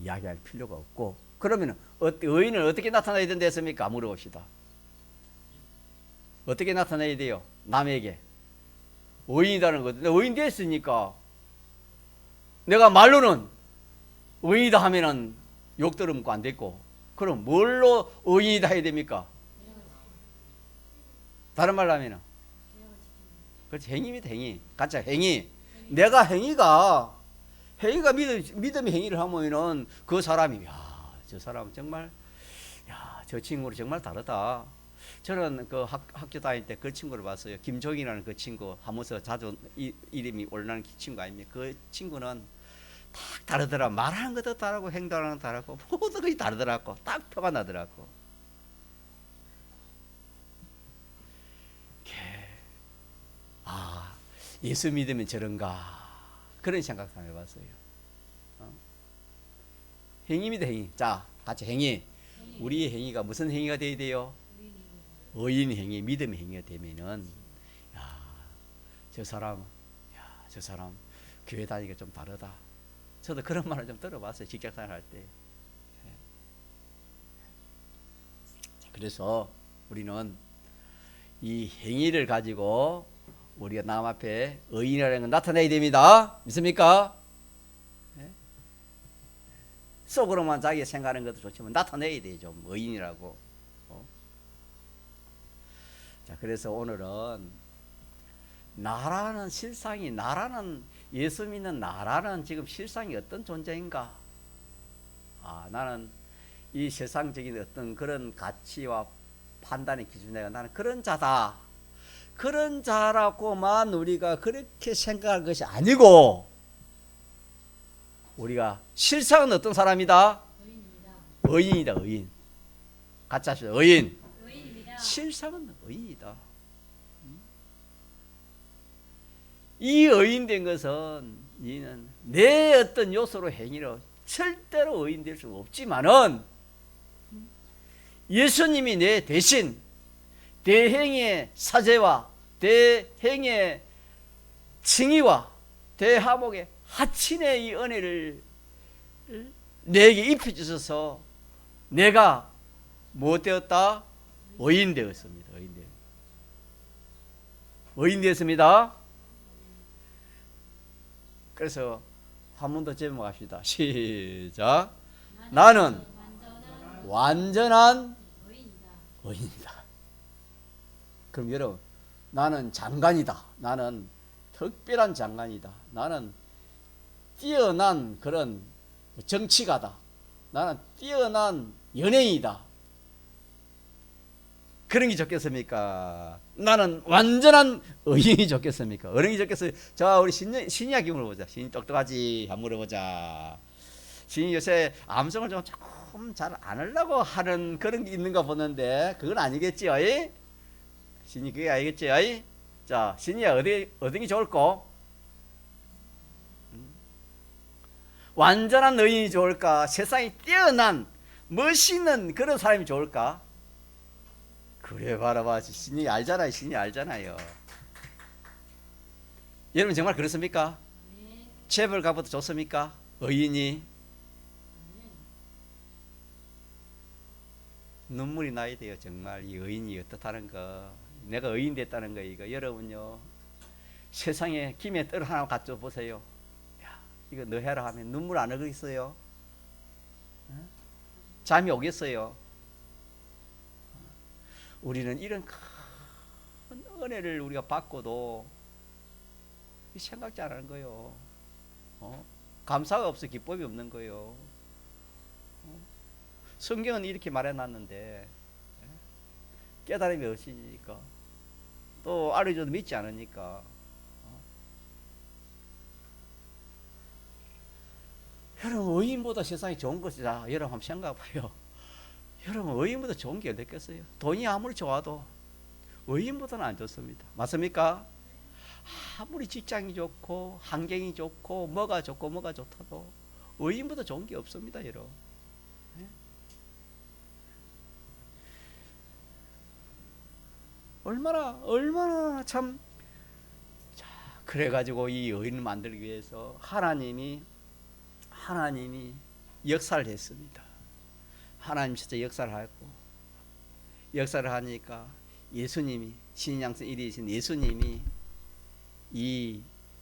이야기할 필요가 없고, 그러면은 의인은 어떻게 나타나야 된다 했습니까? 물어봅시다. 어떻게 나타나야 돼요? 남에게 의인이라는 것. 의인 됐으니까 내가 말로는 의인이다 하면은 욕 들으면 안 됐고, 그럼 뭘로 의인이다 해야 됩니까? 다른 말로 하면은 그렇지, 행위입니다. 행위. 가짜 행위. 내가 행위가 믿음의 행위를 하면은 그 사람이 저 사람 정말 저 친구는 정말 다르다. 저는 그 학교 다닐 때 그 친구를 봤어요. 김종이라는 그 친구 하면서 자주 이름이 올라오는 친구 아닙니까? 그 친구는 딱 다르더라. 말하는 것도 다르고 행동하는 것도 다르고 모든 것이 다르더라고. 딱 표가 나더라고. 예수 믿으면 저런가 그런 생각 한번 해봤어요. 행위입니다. 행위. 자, 같이 행위. 우리의 행위가 무슨 행위가 돼야 돼요? 의인 행위, 믿음의 행위가 되면은 저 사람 교회 다니기가 좀 다르다. 저도 그런 말을 좀 들어봤어요. 직장생활 할 때. 그래서 우리는 이 행위를 가지고 우리가 남 앞에 의인이라는 걸 나타내야 됩니다. 믿습니까? 속으로만 자기가 생각하는 것도 좋지만 나타내야 되죠. 의인이라고. 자, 그래서 오늘은 나라는 실상이, 나라는 예수 믿는 나라는 지금 실상이 어떤 존재인가? 나는 이 세상적인 어떤 그런 가치와 판단의 기준에 나는 그런 자다. 그런 자라고만 우리가 그렇게 생각할 것이 아니고, 우리가 실상은 어떤 사람이다? 의인이다. 의인. 같이 하시죠. 의인. 실상은 의인이다. 이 의인된 것은 이는 내 어떤 요소로 행위로 절대로 의인될 수 없지만은 예수님이 내 대신 대행의 사죄와 대행의 칭의와 대하복의 하친의 이 은혜를 내게 입혀주셔서 내가 뭐 되었다? 의인 되었습니다. 의인 되었습니다. 그래서 한 번 더 제목합시다. 시작. 나는 완전한 의인이다. 그럼 여러분, 나는 장관이다. 나는 특별한 장관이다. 나는 뛰어난 그런 정치가다. 나는 뛰어난 연예인이다. 그런 게 좋겠습니까? 나는 완전한 의인이 좋겠습니까? 어느 게 좋겠어요? 자, 우리 신이야기 물어보자. 신이 똑똑하지? 한번 물어보자. 신이 요새 암송을 좀 조금 잘 안 하려고 하는 그런 게 있는가 보는데 그건 아니겠지요? 신이 그게 아니겠지요? 자, 신이야 어떤 게 좋을까? 완전한 의인이 좋을까? 세상에 뛰어난 멋있는 그런 사람이 좋을까? 그래 봐라. 신이 알잖아요. 신이 알잖아요. 여러분 정말 그렇습니까? 재벌 가보다 좋습니까? 의인이? 눈물이 나야 돼요. 정말 이 의인이 어떻다는 거. 내가 의인 됐다는 거. 이거 여러분요, 세상에 김에 떡 하나 갖다 보세요. 야, 이거 너 해라 하면 눈물 안 흘리겠어요? 잠이 오겠어요? 우리는 이런 큰 은혜를 우리가 받고도 생각지 안 하는 거예요. 감사가 없어 기쁨이 없는 거예요. 성경은 이렇게 말해놨는데 깨달음이 없으니까, 또 알려줘도 믿지 않으니까. 여러분 의인보다 세상에 좋은 것이다. 여러분 한번 생각해봐요. 여러분 의인보다 좋은 게 어디 있겠어요? 돈이 아무리 좋아도 의인보다는 안 좋습니다. 맞습니까? 아무리 직장이 좋고 환경이 좋고 뭐가 좋고 뭐가 좋다도 의인보다 좋은 게 없습니다, 여러분. 네? 얼마나 참. 자, 그래가지고 이 의인을 만들기 위해서 하나님이 역사를 했습니다. 하나님 진짜 역사를 하고, 역사를 하니까 예수님이 신약성 1위이신 예수님이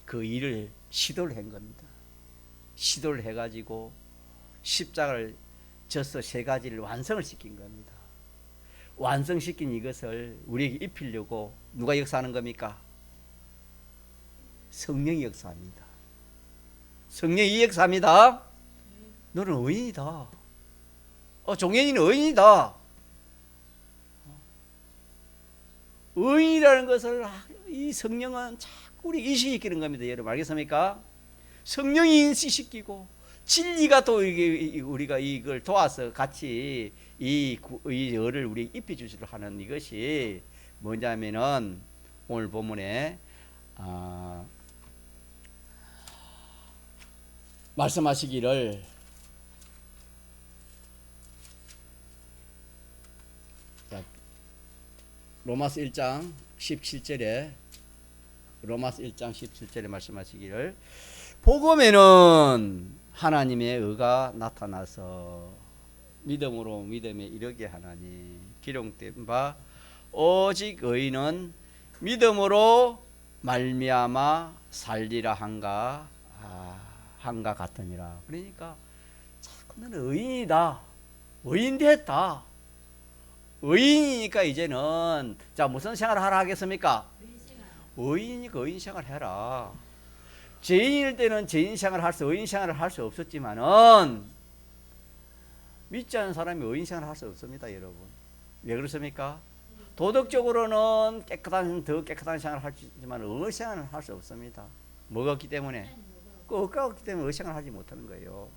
그 일을 시도를 한 겁니다. 시도를 해가지고 십자가를 져서 세 가지를 완성을 시킨 겁니다. 완성시킨 이것을 우리에게 입히려고 누가 역사하는 겁니까? 성령이 역사합니다. 성령이 역사합니다. 너는 의인이다. 종현이는 의인이다. 의인이라는 것을 이 성령은 자꾸 우리 인식시키는 겁니다. 여러분 알겠습니까? 성령이 인식시키고 진리가 또 우리가 이걸 도와서 같이 이 열을 우리 입혀주시려 하는 이것이 뭐냐면은 오늘 본문에 말씀하시기를 로마서 1장 17절에 말씀하시기를 복음에는 하나님의 의가 나타나서 믿음으로 믿음에 이르게 하나니 기록된 바 오직 의인은 믿음으로 말미암아 살리라 한가 같으니라. 그러니까 자꾸 너는 의인이다. 의인 됐다. 의인이니까 이제는 자 무슨 생활을 하라 하겠습니까? 의인이니까 의인 생활 해라. 죄인일 때는 죄인 생활을 할 수, 의인 생활을 할 수 없었지만은 믿지 않는 사람이 의인 생활을 할 수 없습니다, 여러분. 왜 그렇습니까? 도덕적으로는 더 깨끗한 생활을 할 수 있지만 의인 생활을 할 수 없습니다. 뭐가 없기 때문에? 그 의가 없기 때문에 의인 생활을 하지 못하는 거예요.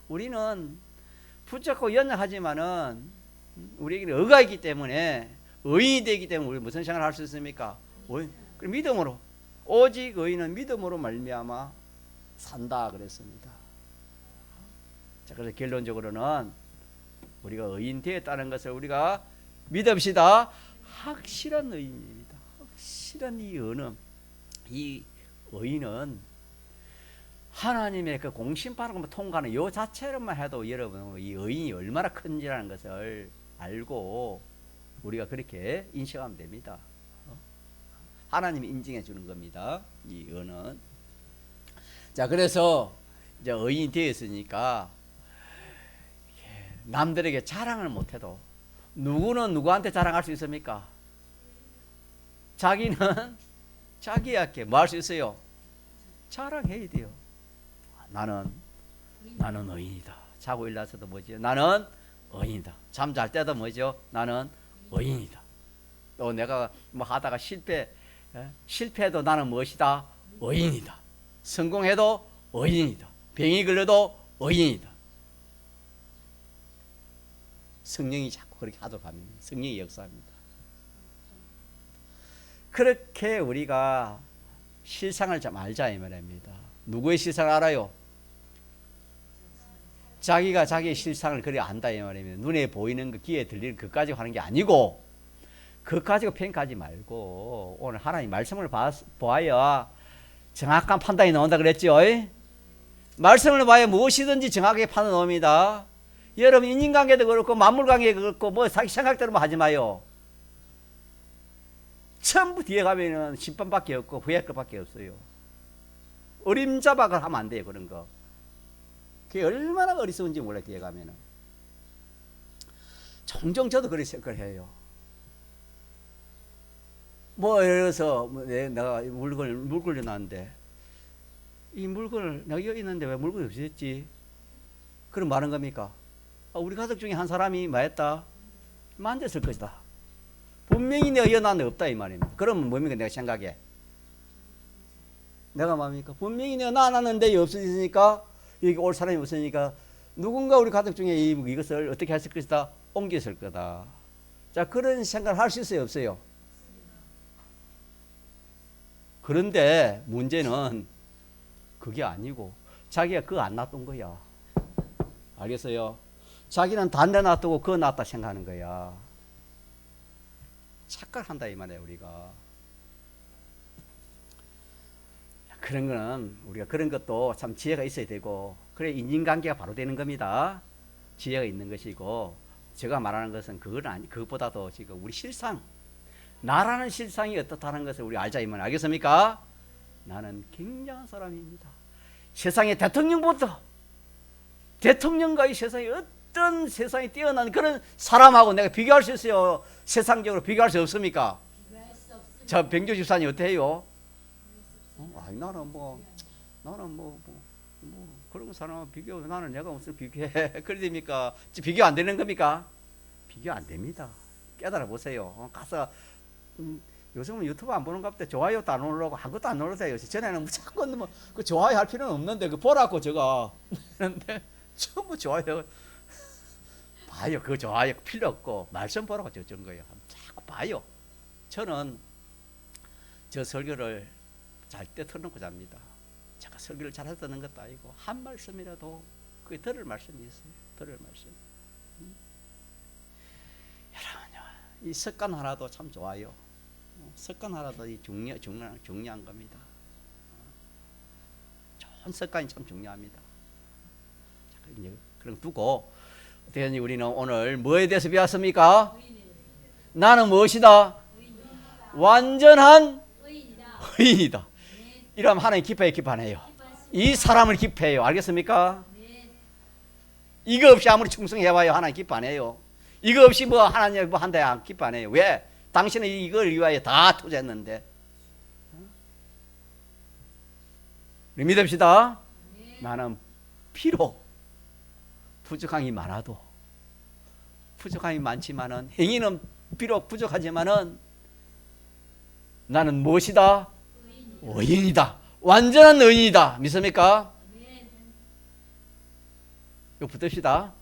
우리는 붙잡고 연약하지만은 우리에게는 의가 있기 때문에 의인이 되기 때문에 우리 무슨 생활을 할 수 있습니까? 믿음으로 오직 의인은 믿음으로 말미암아 산다 그랬습니다. 자, 그래서 결론적으로는 우리가 의인 되었다는 것을 우리가 믿읍시다. 확실한 의인입니다. 확실한 이 의는 이 의인은 하나님의 그 공심판을 통과하는 요 자체로만 해도 여러분 이 의인이 얼마나 큰지라는 것을 알고 우리가 그렇게 인식하면 됩니다. 하나님이 인정해 주는 겁니다. 이 의는. 자, 그래서 이제 의인이 되었으니까 남들에게 자랑을 못해도 누구는 누구한테 자랑할 수 있습니까? 자기는 자기에게 뭐 할 수 있어요? 자랑해야 돼요. 나는 의인이다. 자고 일어나서도 뭐죠? 나는 의인이다. 잠 잘 때도 뭐죠? 나는 의인이다. 또 내가 뭐 하다가 실패해도 나는 무엇이다? 의인이다. 성공해도 의인이다. 병이 걸려도 의인이다. 성령이 자꾸 그렇게 하도록 합니다. 성령이 역사합니다. 그렇게 우리가 실상을 좀 알자 이 말입니다. 누구의 실상을 알아요? 자기가 자기의 실상을 그리 안다 이 말입니다. 눈에 보이는 거, 귀에 들리는 것까지 하는 게 아니고 그것 가지고 평가하지 말고 오늘 하나님 말씀을 보아야 정확한 판단이 나온다 그랬죠. 말씀을 봐야 무엇이든지 정확하게 판단 나옵니다. 여러분 인간관계도 그렇고 만물관계도 그렇고 뭐 자기 생각대로만 하지 마요. 전부 뒤에 가면은 심판밖에 없고 후회할 것밖에 없어요. 어림잡아가 하면 안 돼요. 그런 거. 그게 얼마나 어리석은지 몰라요. 뒤에 가면은. 종종 저도 그렇게 생각을 해요. 뭐 예를 들어서 내가 물건을 놨는데 이 물건을 내가 여기 있는데 왜 물건이 없었지? 그럼 말한 겁니까? 우리 가족 중에 한 사람이 뭐 했다? 만졌을 것이다. 분명히 내가 여기 놨는데 없다 이 말입니다. 그러면 뭡니까 내가 생각해? 내가 뭡니까? 분명히 내가 놔놨는데 없어지니까 여기 올 사람이 없으니까 누군가 우리 가족 중에 이것을 어떻게 했을 것이다? 옮겼을 거다. 자, 그런 생각을 할 수 있어요, 없어요? 그런데 문제는 그게 아니고 자기가 그거 안 놔둔 거야. 알겠어요? 자기는 단데 놔두고 그거 놨다 생각하는 거야. 착각한다 이 말이에요, 우리가. 그런 거는 우리가 그런 것도 참 지혜가 있어야 되고, 그래 인간관계가 바로 되는 겁니다. 지혜가 있는 것이고, 제가 말하는 것은 그건 아니, 그것보다도 지금 우리 실상, 나라는 실상이 어떻다는 것을 우리 알자 이 말. 알겠습니까? 나는 굉장한 사람입니다. 세상의 대통령부터, 대통령과의 세상에 어떤 세상이 뛰어난 그런 사람하고 내가 비교할 수 있어요? 세상적으로 비교할 수 없습니까? 저 병조 집사님 어때요? 아니 나는 뭐 그런 사람하고 비교, 나는 내가 무슨 비교해? 그래 됩니까? 비교 안 되는 겁니까? 비교 안 됩니다. 깨달아 보세요. 가서 요즘은 유튜브 안 보는 것 같아. 좋아요도 안 누르고 아무것도 안 누르세요. 전에는 무조건 뭐 그 좋아요 할 필요는 없는데 그 보라고 제가 했는데 전부 좋아요. 봐요. 그 좋아요 필요 없고 말씀 보라고 저런 거예요. 자꾸 봐요. 저는 저 설교를 잘 때 틀어놓고 잡니다. 제가 설교를 잘해서 듣는 것도 아니고 한 말씀이라도 그게 들을 말씀이 있어요. 들을 말씀. 여러분요, 이 습관 하나도 참 좋아요. 습관 하나도 중요한 겁니다. 좋은 습관이 참 중요합니다. 자, 그럼 두고 어떻게 우리는 오늘 뭐에 대해서 배웠습니까? 나는 무엇이다? 완전한 의인이다. 이러면 하나님 기뻐해요, 기뻐 안 해요? 이 사람을 기뻐해요. 알겠습니까? 이거 없이 아무리 충성해봐요, 하나님 기뻐 안 해요. 이거 없이 뭐 하나님 뭐 한다 기뻐 안 해요. 왜? 당신은 이걸 위하여 다 투자했는데. 우리 믿읍시다. 나는 비록 부족함이 많아도, 부족함이 많지만은, 행위는 비록 부족하지만은 나는 무엇이다? 의인이다. 완전한 의인이다. 믿습니까? 이거 붙읍시다.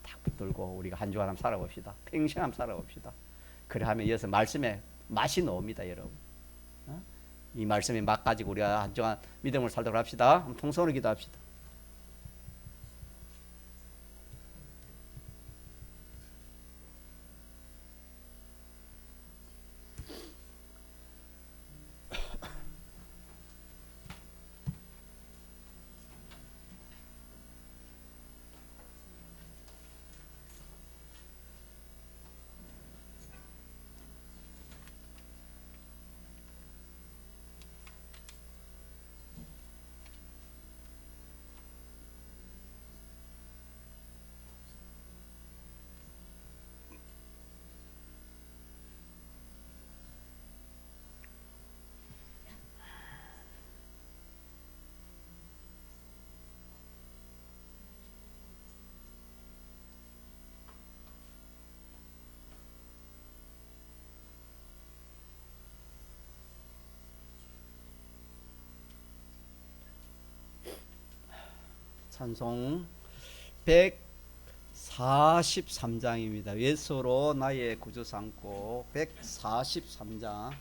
딱 붙들고 우리가 한 주간 한번 살아봅시다. 평생 한번 살아봅시다. 그래 하면 이어서 말씀에 맛이 나옵니다, 여러분. 이 말씀의 맛 가지고 우리가 한 주간 믿음을 살도록 합시다. 한번 통성으로 기도합시다. 찬송 143장입니다. 예수로 나의 구주 삼고 143장.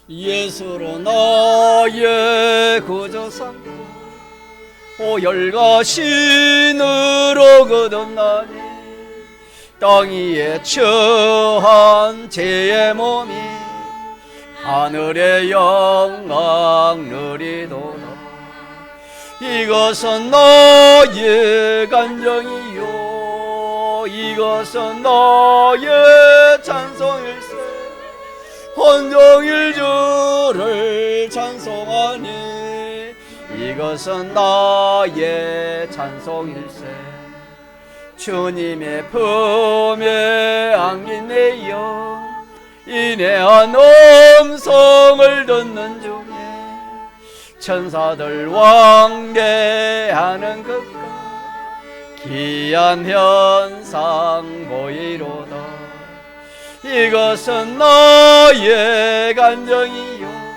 예수로 나의 구주 삼고 오열과 신으로 거듭나니 땅 위에 처한 죄의 몸이 하늘의 영광 누리도다. 이것은 나의 간정이요, 이것은 나의 찬송일세. 온종일 주를 찬송하니 이것은 나의 찬송일세. 주님의 품에 안긴 내 영, 인내한 음성을 듣는 중에 천사들 왕래하는 것과 기한 현상 보이로다. 이것은 나의 간정이요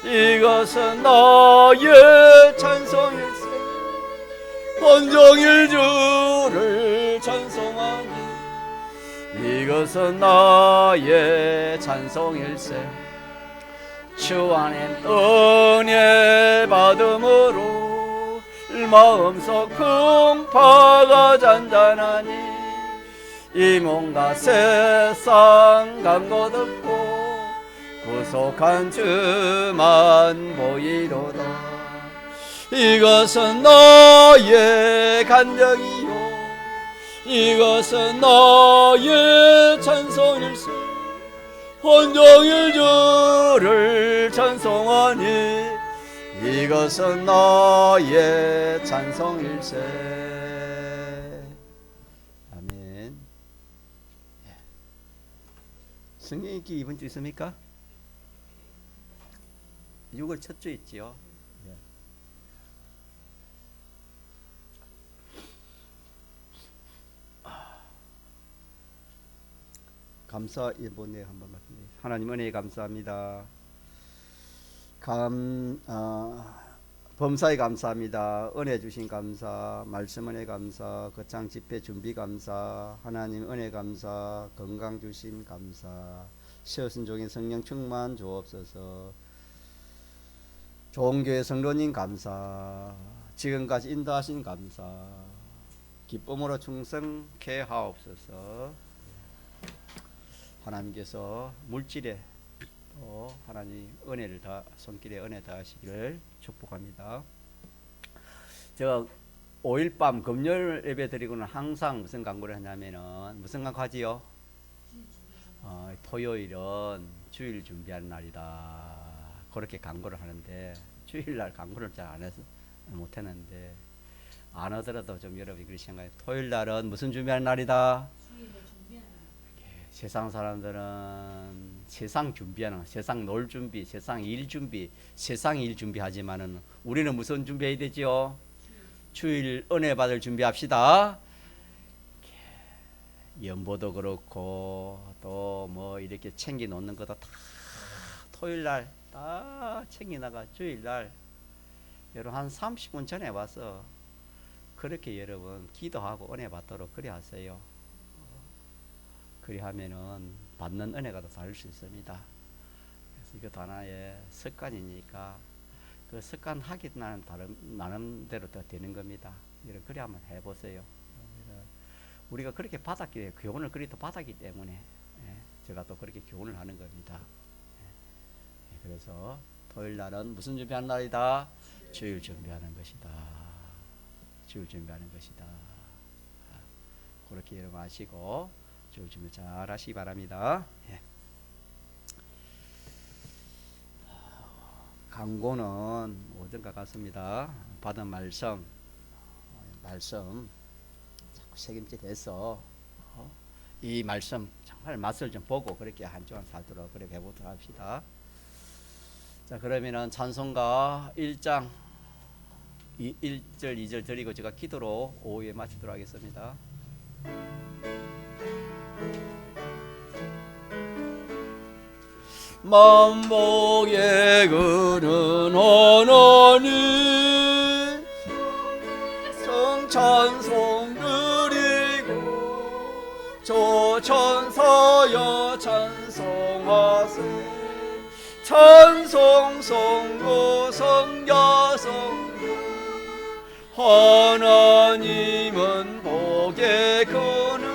이것은 나의 찬송일세. 온종일 주를 찬송하니 이것은 나의 찬송일세. 주 안에 은혜 받음으로 마음속 풍파가 잔잔하니 이 몸과 세상 간것 없고 구속한 주만 보이로다. 이것은 나의 간정이요 이것은 나의 찬송일세. 온종일 주를 찬송하니 이것은 나의 찬송일세. 아멘. 성경 읽기 이번 주 있습니까? 6월 첫 주 있지요. 감사 예본에 한번 말씀드립니다. 하나님 은혜에 감사합니다. 범사에 감사합니다. 은혜 주신 감사, 말씀 은혜 감사, 거창 집회 준비 감사, 하나님 은혜 감사, 건강 주신 감사, 쉬어신 종의 성령 충만 주옵소서. 좋은 교회 성도님 감사, 지금까지 인도하신 감사, 기쁨으로 충성케 하옵소서. 하나님께서 물질에 또 하나님 은혜를 다 손길에 은혜 다하시기를 축복합니다. 제가 5일 밤 금요일 예배 드리고는 항상 무슨 광고를 하냐면은 무슨 광고하지요? 토요일은 주일 준비하는 날이다. 그렇게 광고를 하는데 주일날 광고를 잘 안 해서 못했는데 안 하더라도 좀 여러분이 그렇게 생각해요. 토요일날은 무슨 준비하는 날이다? 세상 사람들은 세상 준비하는, 세상 놀 준비, 세상 일 준비, 세상 일 준비하지만은 우리는 무슨 준비해야 되지요? 주일 은혜 받을 준비합시다. 연보도 그렇고 또 뭐 이렇게 챙겨 놓는 것도 다 토요일 날 다 챙겨나가. 주일 날 여러분 한 30분 전에 와서 그렇게 여러분 기도하고 은혜 받도록 그래 하세요. 그리하면은 받는 은혜가 더 다를 수 있습니다. 그래서 이것도 하나의 습관이니까 그 습관 하기 나름대로 더 되는 겁니다. 그래 한번 해보세요. 우리가 그렇게 받았기, 교훈을 그렇게 받았기 때문에 제가 또 그렇게 교훈을 하는 겁니다. 그래서 토요일 날은 무슨 준비하는 날이다? 주일 준비하는 것이다. 주일 준비하는 것이다. 그렇게 여러분 아시고 주일 준비 잘 하시기 바랍니다. 광고는 어딘가 같습니다. 받은 말씀 자꾸 책임질해서 이 말씀 정말 맛을 좀 보고 그렇게 한 주간 살도록 그렇게 해보도록 합시다. 자, 그러면은 찬송가 1장 1절 2절 드리고 제가 기도로 오후에 마치도록 하겠습니다. 만복의 그는 하나님 성찬송 드리고 조천사여 찬송하세. 찬송 성고 성자성 하나님은 복의 그는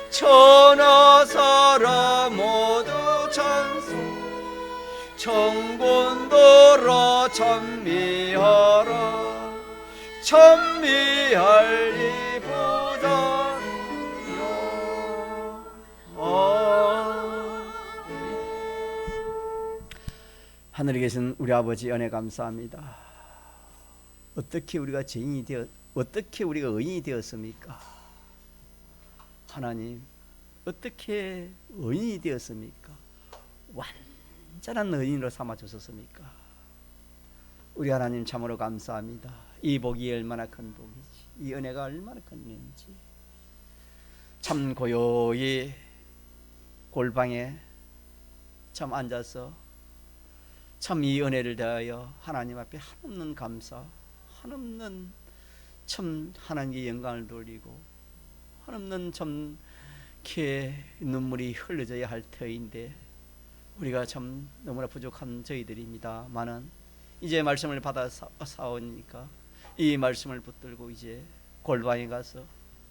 천하 사람 모두 찬송. 천군도라 찬미하라. 찬미할 이 부자여. 하늘에 계신 우리 아버지 은혜 감사합니다. 어떻게 우리가 어떻게 우리가 의인이 되었습니까? 하나님, 어떻게 의인이 되었습니까? 완전한 의인으로 삼아 주셨습니까? 우리 하나님 참으로 감사합니다. 이 복이 얼마나 큰 복이지, 이 은혜가 얼마나 큰 은혜인지. 참 고요히 골방에 참 앉아서 참 이 은혜를 대하여 하나님 앞에 한없는 감사, 한없는 참 하나님께 영광을 돌리고 한없는 참 이렇게 눈물이 흘러져야 할 터인데 우리가 참 너무나 부족한 저희들입니다만은 이제 말씀을 받아 사오니까 이 말씀을 붙들고 이제 골방에 가서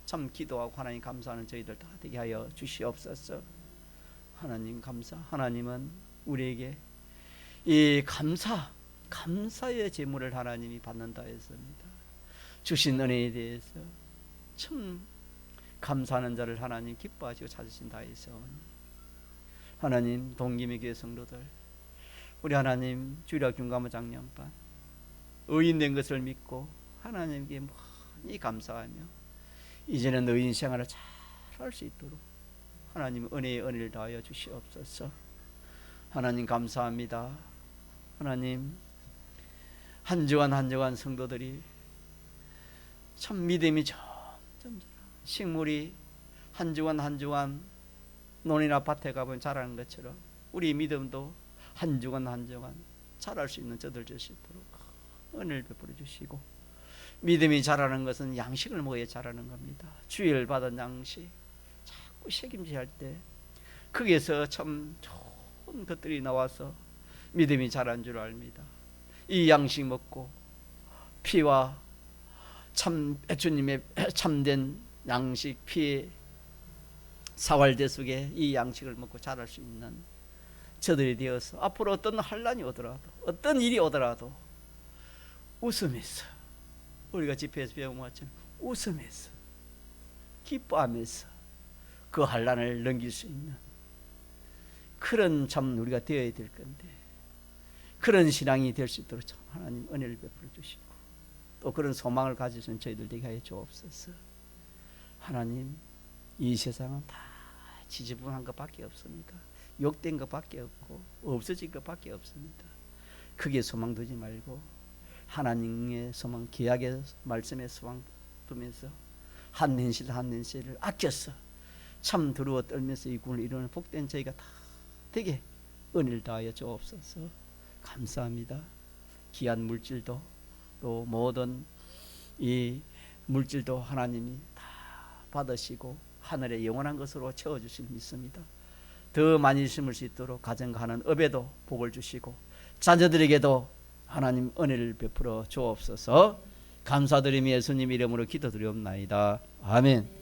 참 기도하고 하나님 감사하는 저희들 다 되게 하여 주시옵소서. 하나님 감사. 하나님은 우리에게 이 감사의 제물을 하나님이 받는다 했습니다. 주신 은혜에 대해서 참 감사하는 자를 하나님 기뻐하시고 찾으신다 해서 하나님 동기미 교회 성도들, 우리 하나님 주일학 중감호 장년반 의인된 것을 믿고 하나님께 많이 감사하며 이제는 의인 생활을 잘 할 수 있도록 하나님 은혜의 은혜를 다하여 주시옵소서. 하나님 감사합니다. 하나님 한 주간 한 주간 성도들이 참 믿음이 점점 식물이 한 주간 한 주간 논이나 밭에 가보면 자라는 것처럼 우리 믿음도 한 주간 한 주간 자랄 수 있는 저들 될 수 있도록 은혜를 베풀어 주시고, 믿음이 자라는 것은 양식을 먹어야 자라는 겁니다. 주일 받은 양식 자꾸 책임져야 할 때 거기에서 참 좋은 것들이 나와서 믿음이 자란 줄 압니다. 이 양식 먹고 피와 참 주님의 참된 양식 피의 사활대 속에 이 양식을 먹고 자랄 수 있는 저들이 되어서 앞으로 어떤 환난이 오더라도 어떤 일이 오더라도 웃으면서, 우리가 집회에서 배운 것처럼 웃으면서 기뻐하면서 그 환난을 넘길 수 있는 그런 참 우리가 되어야 될 건데, 그런 신앙이 될 수 있도록 참 하나님 은혜를 베풀어 주시고 또 그런 소망을 가지신 저희들 되게 하여 주옵소서. 하나님 이 세상은 다 지지분한 것밖에 없습니다. 욕된 것밖에 없고 없어진 것밖에 없습니다. 크게 소망 두지 말고 하나님의 소망, 기약의 말씀에 소망 두면서 한 현실을 아껴서 참 두려워 떨면서 이 군을 이루는 복된 저희가 다 되게 은혜를 다하여 주옵소서. 감사합니다. 귀한 물질도 또 모든 이 물질도 하나님이 다 받으시고 하늘의 영원한 것으로 채워주실 믿습니다. 더 많이 심을 수 있도록 가정가는 업에도 복을 주시고 자녀들에게도 하나님 은혜를 베풀어 주옵소서. 감사드리며 예수님 이름으로 기도드리옵나이다. 아멘.